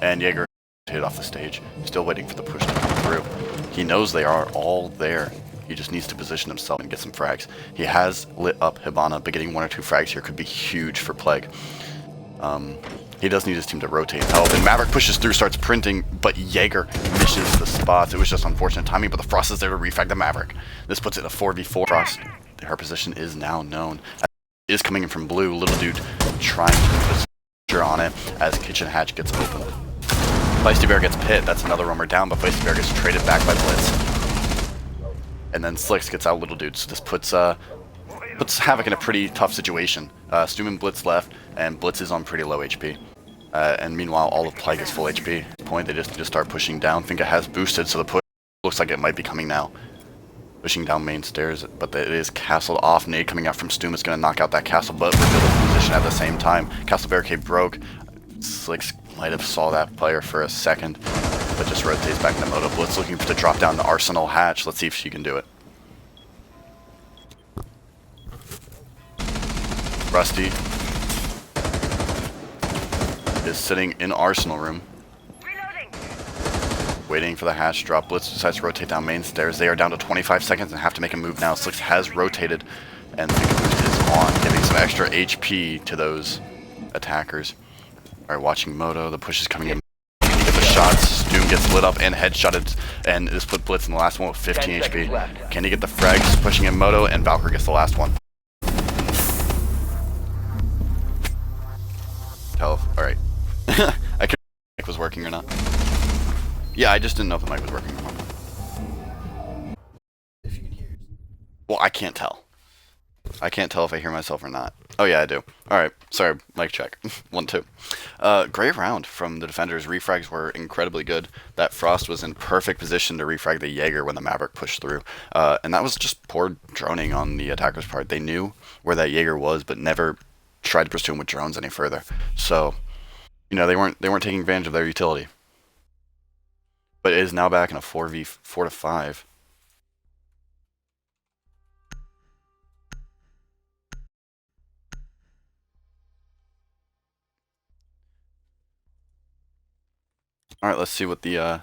and Jaeger hit off the stage, still waiting for the push to come through. He knows they are all there. He just needs to position himself and get some frags. He has lit up Hibana, but getting 1 or 2 frags here could be huge for Plague. He does need his team to rotate and help, and Maverick pushes through, starts printing, but Jaeger misses the spots. It was just unfortunate timing, but the Frost is there to refrag the Maverick. This puts it a 4v4. Frost, her position is now known. Is coming in from blue. Little dude trying to put pressure on it as Kitchen Hatch gets open. Feisty Bear gets pit. That's another roamer down, but Feisty Bear gets traded back by Blitz. And then Slicks gets out Little Dude, so this puts Havok in a pretty tough situation. Stoom and Blitz left, and Blitz is on pretty low HP. And meanwhile, all of Plague is full HP. At this point, they just start pushing down. Finka has boosted, so the push looks like it might be coming now. Pushing down main stairs, but it is castled off. Nade coming out from Stoom is going to knock out that castle, but reveal the position at the same time. Castle barricade broke. Slicks might have saw that player for a second, but just rotates back into Moto. Blitz looking to drop down the Arsenal hatch. Let's see if she can do it. Rusty is sitting in Arsenal room, waiting for the hatch drop. Blitz decides to rotate down main stairs. They are down to 25 seconds and have to make a move now. Slicks has rotated, and the boost is on, giving some extra HP to those attackers. Alright, watching Moto. The push is coming in. Can he get the shots? Doom gets lit up and headshotted, and this put Blitz in the last one with 15 HP. Can he get the frags? Pushing in Moto, and Valkyrie gets the last one. Alright. I couldn't know if the mic was working or not. Yeah, I just didn't know if the mic was working or not. If you can hear it. Well, I can't tell. I can't tell if I hear myself or not. Oh yeah, I do. Alright, sorry, mic check. 1, 2. Great round from the defenders. Refrags were incredibly good. That Frost was in perfect position to refrag the Jaeger when the Maverick pushed through. And that was just poor droning on the attacker's part. They knew where that Jaeger was, but never tried to pursue him with drones any further. So, you know, they weren't taking advantage of their utility. But it is now back in a 4 to 5. All right, let's see what the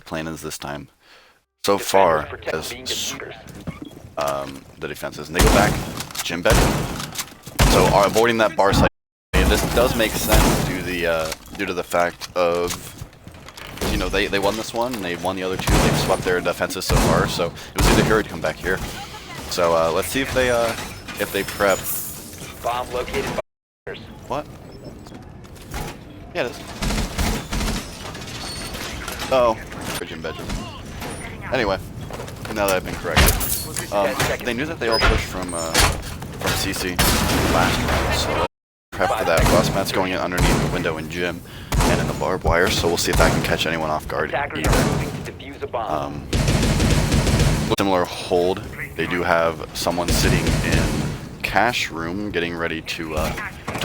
plan is this time. So far, as the defenses, and they go back gym bed. So are avoiding that bar site. And this does make sense due to the fact of you know, they won this one, and they won the other two. They've swept their defenses so far, so it was either here or to come back here. So let's see if they prep. Bomb located by What? Yeah, it is. Oh, Gym bedroom. Anyway, now that I've been corrected, they knew that they all pushed from CC last round, so prep for that. Bus mat's going in underneath the window in gym and in the barbed wire, so we'll see if that can catch anyone off guard. attackers are moving to defuse a bomb. Similar hold. They do have someone sitting in cash room getting ready to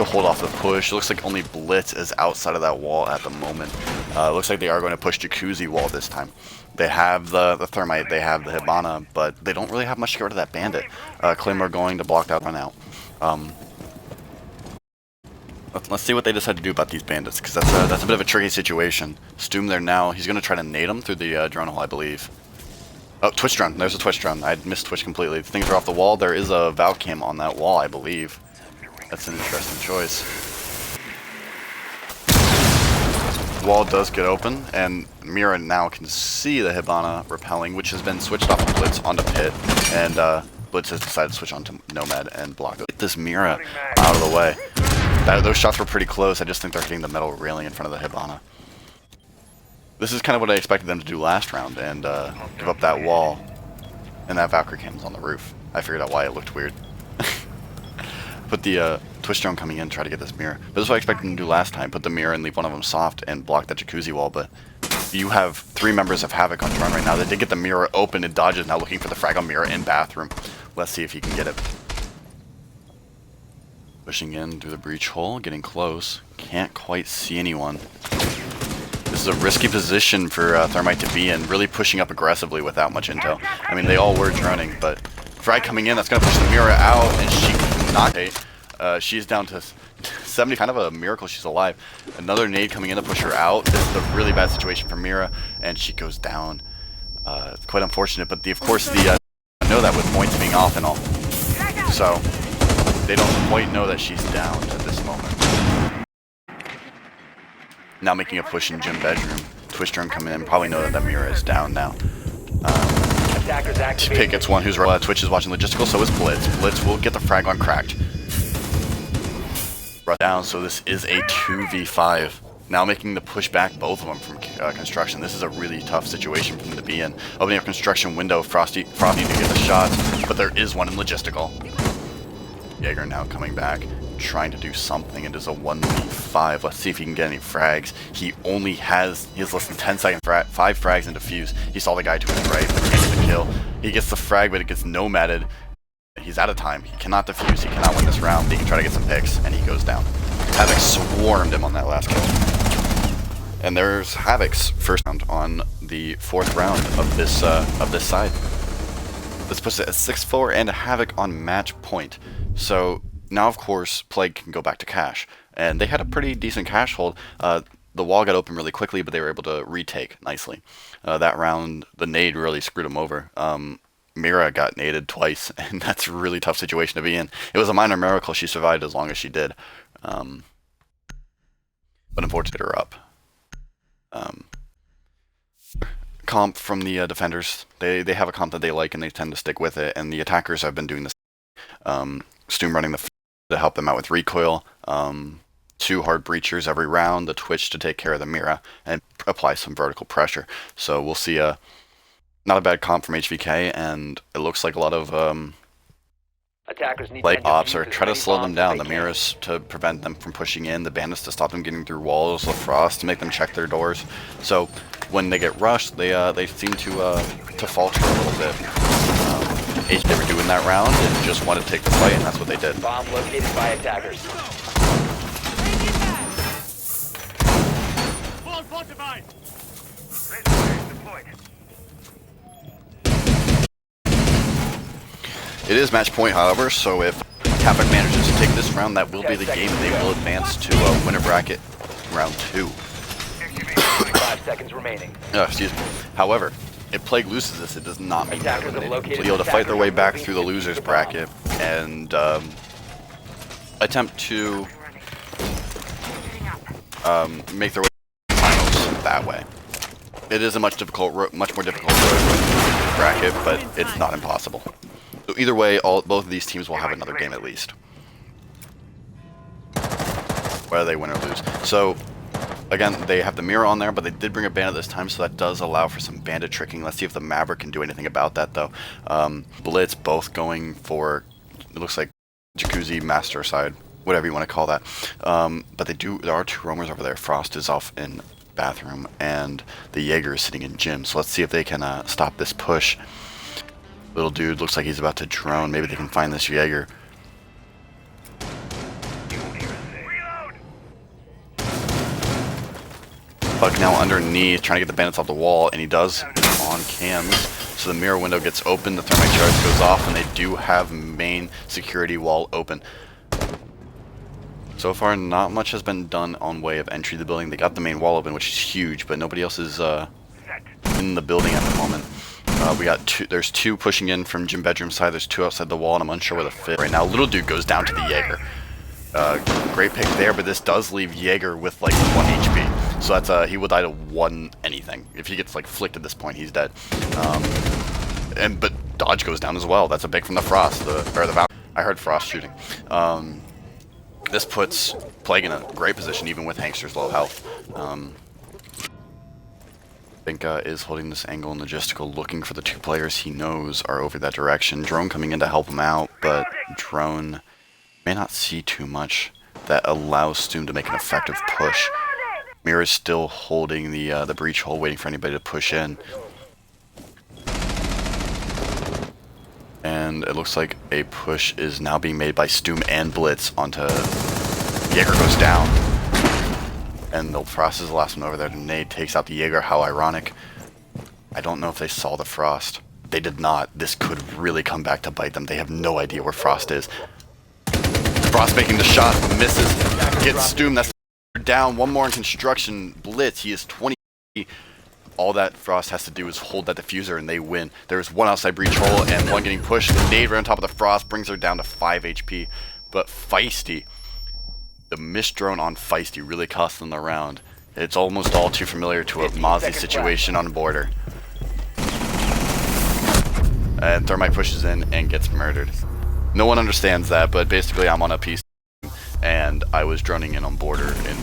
hold off the push. It looks like only Blitz is outside of that wall at the moment. It looks like they are going to push Jacuzzi wall this time. They have the Thermite, they have the Hibana, but they don't really have much to get rid of that Bandit. Claymore going to block that run out. Let's see what they decide to do about these bandits, because that's a bit of a tricky situation. Stoom there now. He's going to try to nade him through the drone hole, I believe. Oh, Twitch drone. There's a Twitch drone. I missed Twitch completely. Things are off the wall. There is a Valve cam on that wall, I believe. That's an interesting choice. Wall does get open, and Mira now can see the Hibana repelling, which has been switched off of Blitz onto Pit, and Blitz has decided to switch onto Nomad and block it. Get this Mira out of the way. Those shots were pretty close. I just think they're hitting the metal railing in front of the Hibana. This is kind of what I expected them to do last round, and give up that wall, and that Valkyrie cannon's on the roof. I figured out why it looked weird. Put the Twitch drone coming in, try to get this mirror. But this is what I expected them to do last time. Put the mirror and leave one of them soft and block that Jacuzzi wall, but you have 3 members of Havok on drone right now. They did get the mirror open, and Dodge is now looking for the frag on mirror in bathroom. Let's see if he can get it. Pushing in through the breach hole, getting close. Can't quite see anyone. This is a risky position for Thermite to be in, really pushing up aggressively without much intel. I mean, they all were droning, but frag coming in, that's going to push the mirror out, and she cannot hit. She's down to 70, kind of a miracle she's alive. Another nade coming in to push her out. This is a really bad situation for Mira, and she goes down. It's quite unfortunate, but of course the know that with points being off and all. So they don't quite know that she's down at this moment. Now making a push in gym bedroom. Twitch drone coming in, probably know that Mira is down now. Pit gets one who's Twitch is watching logistical, so is Blitz. Blitz will get the frag on cracked. Right down, so this is a 2v5. Now making the push back both of them from construction. This is a really tough situation for them to be in. Opening up construction window, Frosty to get the shots, but there is one in logistical. Jaeger now coming back, trying to do something. It is a 1v5. Let's see if he can get any frags. He has less than 10 seconds, 5 frags in defuse. He saw the guy to his right, but can't get the kill. He gets the frag, but it gets nomaded. He's out of time. He cannot defuse. He cannot win this round. He can try to get some picks, and he goes down. Havok swarmed him on that last kill. And there's Havok's first round on the 4th round of this side. This puts it at 6-4 and a Havok on match point. So now, of course, Plague can go back to cash, and they had a pretty decent cash hold. The wall got open really quickly, but they were able to retake nicely. That round, the nade really screwed them over. Mira got naded twice, and that's a really tough situation to be in. It was a minor miracle she survived as long as she did. But unfortunately, her up. Comp from the defenders, they have a comp that they like, and they tend to stick with it, and the attackers have been doing this. Stoom running the to help them out with recoil, 2 hard breachers every round, the Twitch to take care of the Mira, and apply some vertical pressure. So we'll see not a bad comp from HVK, and it looks like a lot of Attackers need light ops are try to slow them down. The Miras to prevent them from pushing in, the Bandits to stop them getting through walls, the Frost to make them check their doors. So when they get rushed, they seem to falter a little bit. They were doing that round and just wanted to take the fight, and that's what they did. Bomb located by attackers. It is match point, however, so if Havok manages to take this round, that will be the game. They will advance to winner bracket round 2. 5 seconds remaining. Excuse me. However, if Plague loses this, it does not mean they're Attackers have eliminated. located They'll be able to fight their way back attackers through the losers bracket and attempt to make their way to the finals that way. It is a much more difficult bracket, but it's not impossible. So either way, both of these teams will have another game at least, whether they win or lose. So again, they have the mirror on there, but they did bring a bandit this time, so that does allow for some bandit tricking. Let's see if the Maverick can do anything about that, though. Blitz both going for, it looks like Jacuzzi Master side, whatever you want to call that. But there are two roamers over there. Frost is off in bathroom, and the Jaeger is sitting in gym. So let's see if they can stop this push. Little dude looks like he's about to drone. Maybe they can find this Jaeger. Buck now underneath, trying to get the bandits off the wall, and he does on cams. So the mirror window gets open, the thermite charge goes off, and they do have main security wall open. So far, not much has been done on way of entry to the building. They got the main wall open, which is huge, but nobody else is in the building at the moment. We got there's two pushing in from gym bedroom side, there's two outside the wall, and I'm unsure where the fifth. Right now, little dude goes down to the Jaeger. Great pick there, but this does leave Jaeger with like 1 HP. So that's he will die to 1 anything. If he gets like flicked at this point, he's dead. But dodge goes down as well. That's a pick from the Frost, I heard Frost shooting. This puts Plague in a great position, even with Hankster's low health. I think is holding this angle and logistical, looking for the two players he knows are over that direction. Drone coming in to help him out, but Drone may not see too much. That allows Stoom to make an effective push. Mirror's still holding the breach hole, waiting for anybody to push in. And it looks like a push is now being made by Stoom and Blitz onto Jaeger goes down. And the Frost is the last one over there. The nade takes out the Jaeger. How ironic. I don't know if they saw the Frost. They did not. This could really come back to bite them. They have no idea where Frost is. Frost making the shot, misses, gets Stoom. That's down. One more in construction. Blitz, he is 20. All that Frost has to do is hold that diffuser and they win. There's one outside breach hole and one getting pushed. The nade right on top of the Frost brings her down to 5 HP. But Feisty, the missed drone on Feisty really cost them the round. It's almost all too familiar to a Mozzie situation on border. And Thermite pushes in and gets murdered. No one understands that, but basically I'm on a PC and I was droning in on border in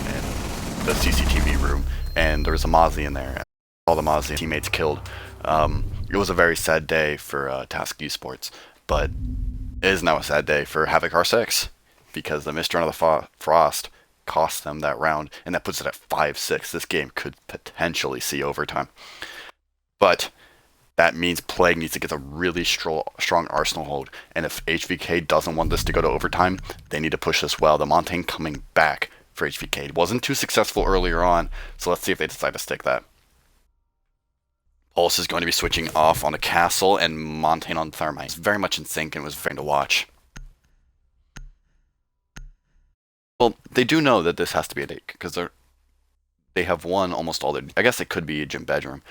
the CCTV room, and there was a Mozzie in there. All the Mozzie teammates killed. It was a very sad day for Task eSports, but it is now a sad day for Havok R6 because the missed run of the Frost cost them that round, and that puts it at 5-6. This game could potentially see overtime. But that means Plague needs to get a really strong Arsenal hold, and if HVK doesn't want this to go to overtime, they need to push this well. The Montaigne coming back for HVK. It wasn't too successful earlier on, so let's see if they decide to stick that. Pulse is going to be switching off on a Castle and Montaigne on Thermite. It's very much in sync and was very to watch. Well, they do know that this has to be a date, because they have won almost all their... I guess it could be a gym bedroom.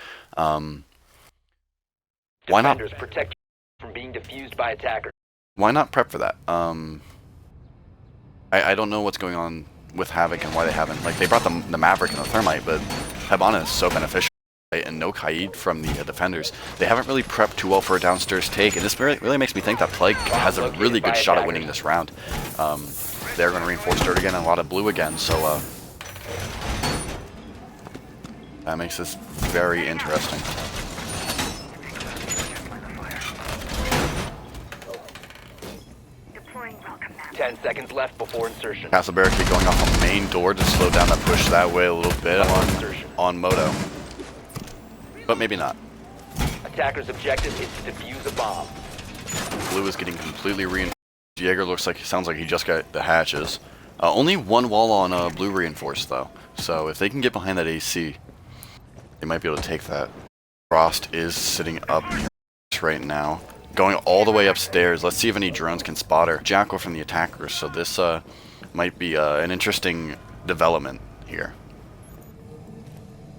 Why not protect from being defused by attackers? Why not prep for that? I don't know what's going on with Havok and why they haven't. Like, they brought the Maverick and the Thermite, but Hibana is so beneficial. And no Kaid from the defenders. They haven't really prepped too well for a downstairs take, and this really makes me think that Plague has a really good shot at winning this round. They're going to reinforce dirt again and a lot of blue again, so that makes this very interesting. Deploying welcome map. 10 seconds left before insertion. Castle Barricade going off on the main door to slow down that push that way a little bit on Moto. But maybe not. Attacker's objective is to defuse a bomb. Blue is getting completely reinforced. Jaeger sounds like he just got the hatches. Only one wall on blue reinforced though. So if they can get behind that AC, they might be able to take that. Frost is sitting up right now, going all the way upstairs. Let's see if any drones can spot her. Jackal from the attackers. So this might be an interesting development here.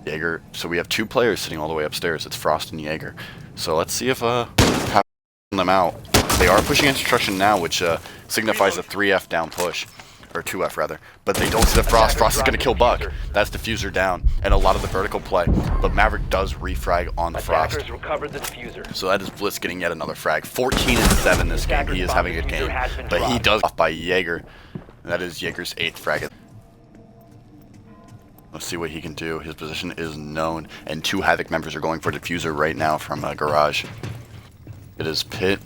Jaeger, so we have two players sitting all the way upstairs. It's Frost and Jaeger. So let's see if them out. They are pushing construction now, which signifies a 3F down push. or 2F rather, but they don't see the Frost. Frost is going to kill Buck. That's Diffuser down, and a lot of the vertical play, but Maverick does refrag on the Frost. Attackers recovered the diffuser. So that is Blitz getting yet another frag. 14-7 this game. He is having a good game, but he does off by Jaeger. And that is Jaeger's 8th frag. Let's see what he can do. His position is known, and 2 Havok members are going for Diffuser right now from Garage. It is Pit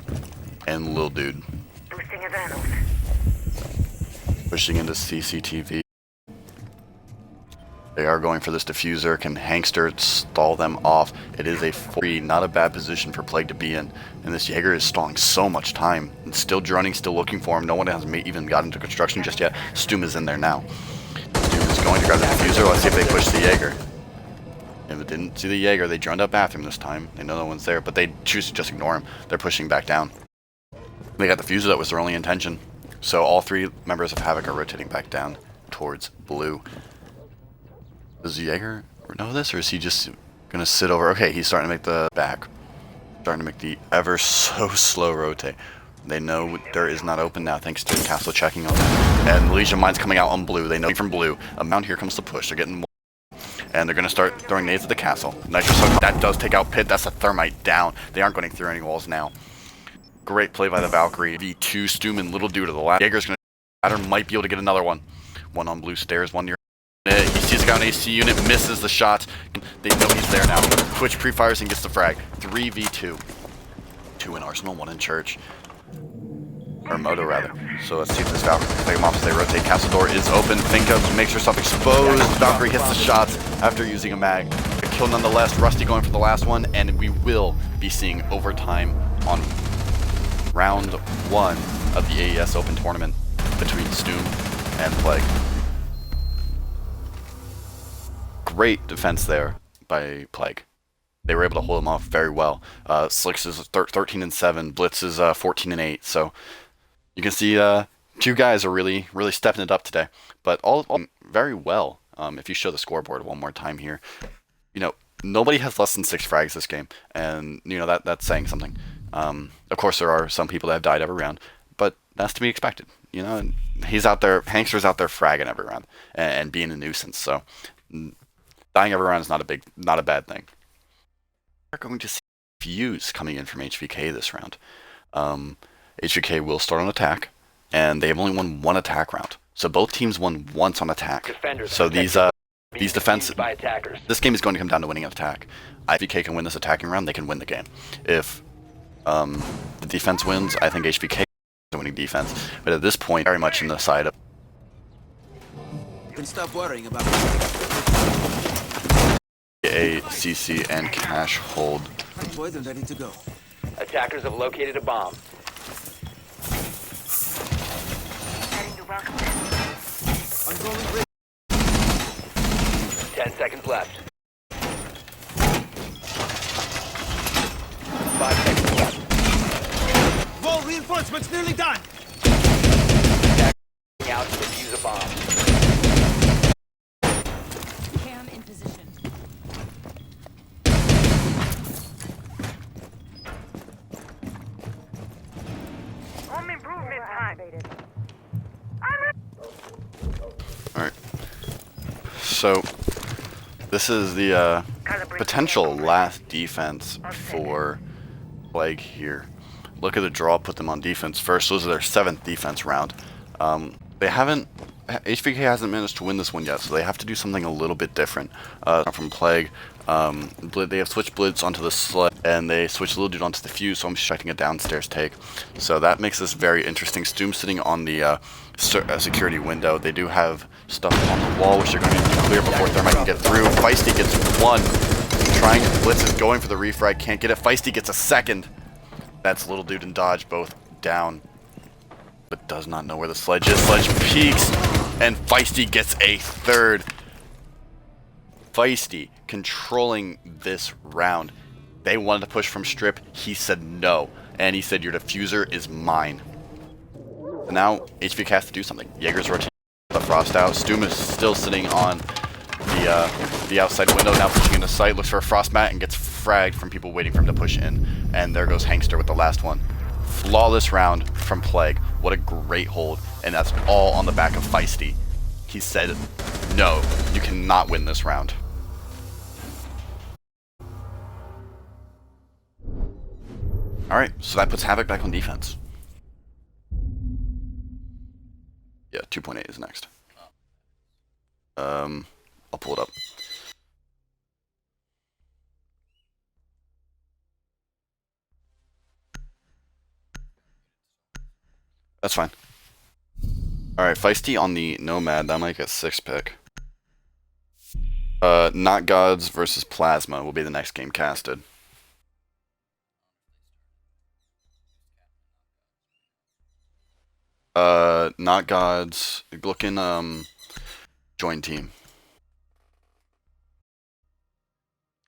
and Lil Dude. Boosting adrenaline. Pushing into CCTV. They are going for this Diffuser. Can Hankster stall them off? It is a 3, not a bad position for Plague to be in. And this Jaeger is stalling so much time. And still droning, still looking for him. No one has even got into construction just yet. Stum is in there now. Stum is going to grab the Diffuser. Let's see if they push the Jaeger. If it didn't see the Jaeger, they droned up bathroom this time. They know no one's there, but they choose to just ignore him. They're pushing back down. They got the Diffuser. That was their only intention. So all 3 members of Havok are rotating back down towards blue. Does Jaeger know this, or is he just gonna sit over? Okay, he's starting to make the back. Starting to make the ever so slow rotate. They know there is not open now thanks to Castle checking on them. And Legion Mine's coming out on blue. They know from blue. Amount here comes the push. They're getting more. And they're gonna start throwing nades at the castle. Nitrous Hook, that does take out Pit. That's a thermite down. They aren't going through any walls now. Great play by the Valkyrie. V2, Stum, and Little Dude to the last. Jaeger's gonna might be able to get another one. One on blue stairs, one near. He sees a guy on AC unit, misses the shot. They know he's there now. Twitch pre-fires and gets the frag. 3v2. 2 in Arsenal, 1 in Church. Or Moto, rather. So let's see if this Valkyrie can take him off as they rotate. Castle door is open. Finka makes herself exposed. Valkyrie hits the shots after using a mag. A kill nonetheless. Rusty going for the last one. And we will be seeing overtime on round 1 of the AeS Open Tournament between Stum and Plague. Great defense there by Plague. They were able to hold him off very well. Slicks is 13-7, Blitz is 14-8. So you can see 2 guys are really stepping it up today. But all very well. If you show the scoreboard one more time here, you know nobody has less than 6 frags this game, and you know that's saying something. Of course, there are some people that have died every round, but that's to be expected. You know, and he's out there, Hankster's out there fragging every round and being a nuisance. So. Dying every round is not a bad thing. We're going to see Fuse coming in from HVK this round. HVK will start on attack, and they have only won 1 attack round. So both teams won once on attack. Defenders so these defense, by attackers. This game is going to come down to winning an attack. HVK can win this attacking round, they can win the game. If the defense wins, I think HVK is winning defense. But at this point, very much in the side of. You can stop worrying about A, CC, and cash hold. Deployed and ready to go. Attackers have located a bomb. Heading to welcome. I'm going ready. 10 seconds left. 5 seconds left. Wall reinforcements nearly done. Attacking out to defuse a bomb. Cam in position. Home improvement time. Alright. So, this is the potential last defense for Plague here. Look at the draw, put them on defense first. Those are their 7th defense round. HVK hasn't managed to win this one yet, so they have to do something a little bit different from Plague. They have switched Blitz onto the sled, and they switched Little Dude onto the Fuse, so I'm expecting a downstairs take. So that makes this very interesting. Stum sitting on the security window. They do have stuff on the wall, which they're going to need to clear before Thermite can get through. Feisty gets 1. Trying, Blitz is going for the refrag, can't get it. Feisty gets a 2nd. That's Little Dude and Dodge both down, but does not know where the sledge is. Sledge peeks, and Feisty gets a 3rd. Feisty controlling this round. They wanted to push from strip. He said no, and he said your diffuser is mine. And now HVK has to do something. Jaeger's rotating the frost out. Stum is still sitting on the outside window, now pushing into sight. Looks for a frost mat and gets fragged from people waiting for him to push in. And there goes Hankster with the last one. Flawless round from Plague. What a great hold. And that's all on the back of Feisty. He said, no, you cannot win this round. Alright, so that puts Havok back on defense. Yeah, 2.8 is next. I'll pull it up. That's fine. Alright, Feisty on the Nomad, that might get 6 pick. Not Gods versus Plasma will be the next game casted. Not Gods, looking, join team.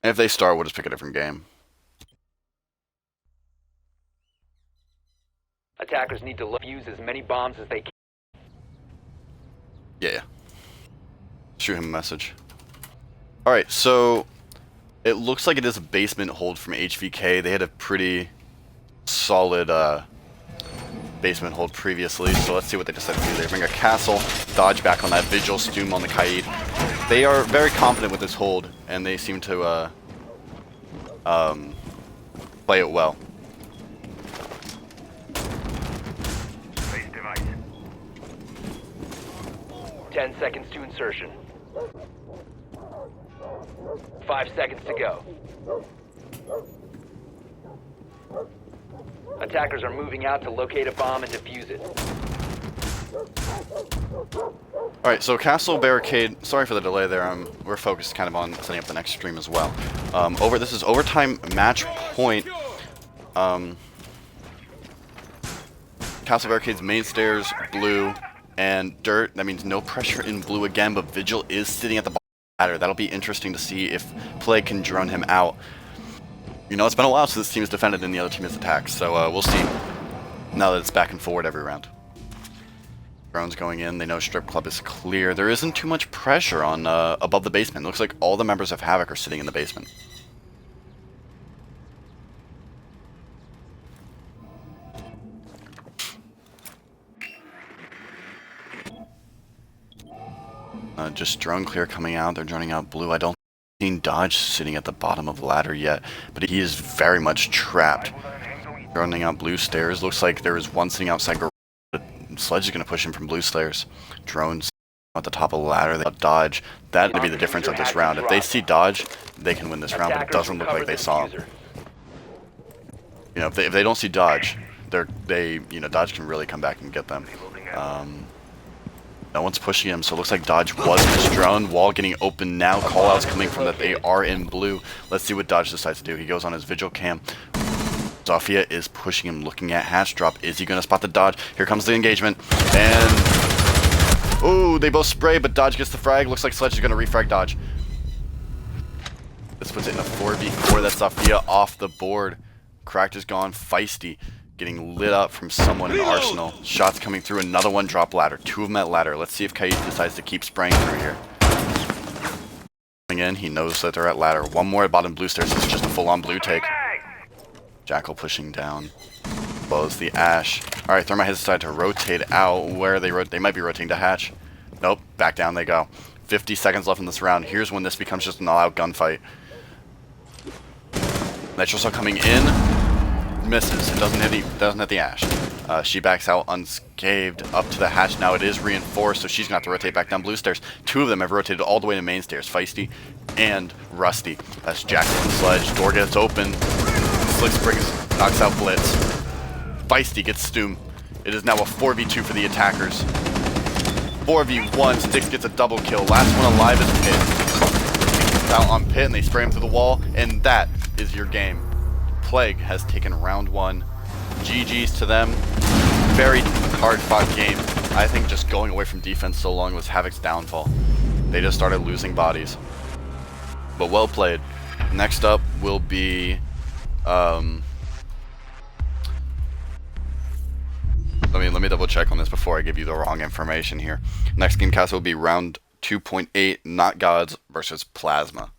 And if they start, we'll just pick a different game. Attackers need to use as many bombs as they can. Yeah. Shoot him a message. Alright, so it looks like it is a basement hold from HVK. They had a pretty solid basement hold previously, so let's see what they decided to do. They bring a castle, dodge back on that Vigil, Stoom on the Kaid. They are very confident with this hold, and they seem to play it well. 10 seconds to insertion. 5 seconds to go. Attackers are moving out to locate a bomb and defuse it. Alright, so Castle Barricade, sorry for the delay there, we're focused kind of on setting up the next stream as well. This is overtime match point. Castle Barricade's main stairs, blue, and dirt. That means no pressure in blue again, but Vigil is sitting at the bottom of the ladder. That'll be interesting to see if Plague can drone him out. You know, it's been a while since this team has defended and the other team has attacked, so we'll see now that it's back and forward every round. Drones going in, they know Strip Club is clear. There isn't too much pressure on above the basement. It looks like all the members of Havok are sitting in the basement. Just drone clear coming out. They're droning out blue. I don't see Dodge sitting at the bottom of the ladder yet, but he is very much trapped. Droning out blue stairs. Looks like there is one sitting outside. Sledge is going to push him from blue stairs. Drones at the top of the ladder. They Dodge. That would be the difference of this round. If they see Dodge, they can win this round, but it doesn't look like they saw him. You know, if they don't see Dodge, Dodge can really come back and get them. No one's pushing him, so it looks like Dodge was misdrone. Wall getting open now. Callouts coming from that they are in blue. Let's see what Dodge decides to do. He goes on his Vigil cam. Zofia is pushing him, looking at hatch drop. Is he going to spot the Dodge? Here comes the engagement. And... oh, they both spray, but Dodge gets the frag. Looks like Sledge is going to refrag Dodge. This puts it in a 4v4. That's Zofia off the board. Cracked is gone. Feisty getting lit up from someone in Arsenal. Shots coming through. Another one drop ladder. Two of them at ladder. Let's see if Kaid decides to keep spraying through here. Coming in, he knows that they're at ladder. One more at bottom blue stairs. It's just a full-on blue take. Jackal pushing down. Blows the Ash. Alright, Thermite has decided to rotate out. Where they might be rotating to hatch. Nope, back down they go. 50 seconds left in this round. Here's when this becomes just an all-out gunfight. Nitrocell coming in. Misses. It doesn't hit the Ash. She backs out unscathed up to the hatch. Now it is reinforced, so she's gonna have to rotate back down blue stairs. Two of them have rotated all the way to main stairs, Feisty and Rusty. That's Jackal and Sledge. Door gets open. Slick Springs knocks out Blitz. Feisty gets Stoom. It is now a 4v2 for the attackers. 4v1. Styx gets a double kill. Last one alive is Pit. Out on Pit, and they spray him through the wall, and that is your game. Plague has taken round one. GG's to them. Very hard-fought game. I think just going away from defense so long was Havok's downfall. They just started losing bodies. But well played. Next up will be... let me double check on this before I give you the wrong information here. Next game cast will be round 2.8, Not Gods versus Plasma.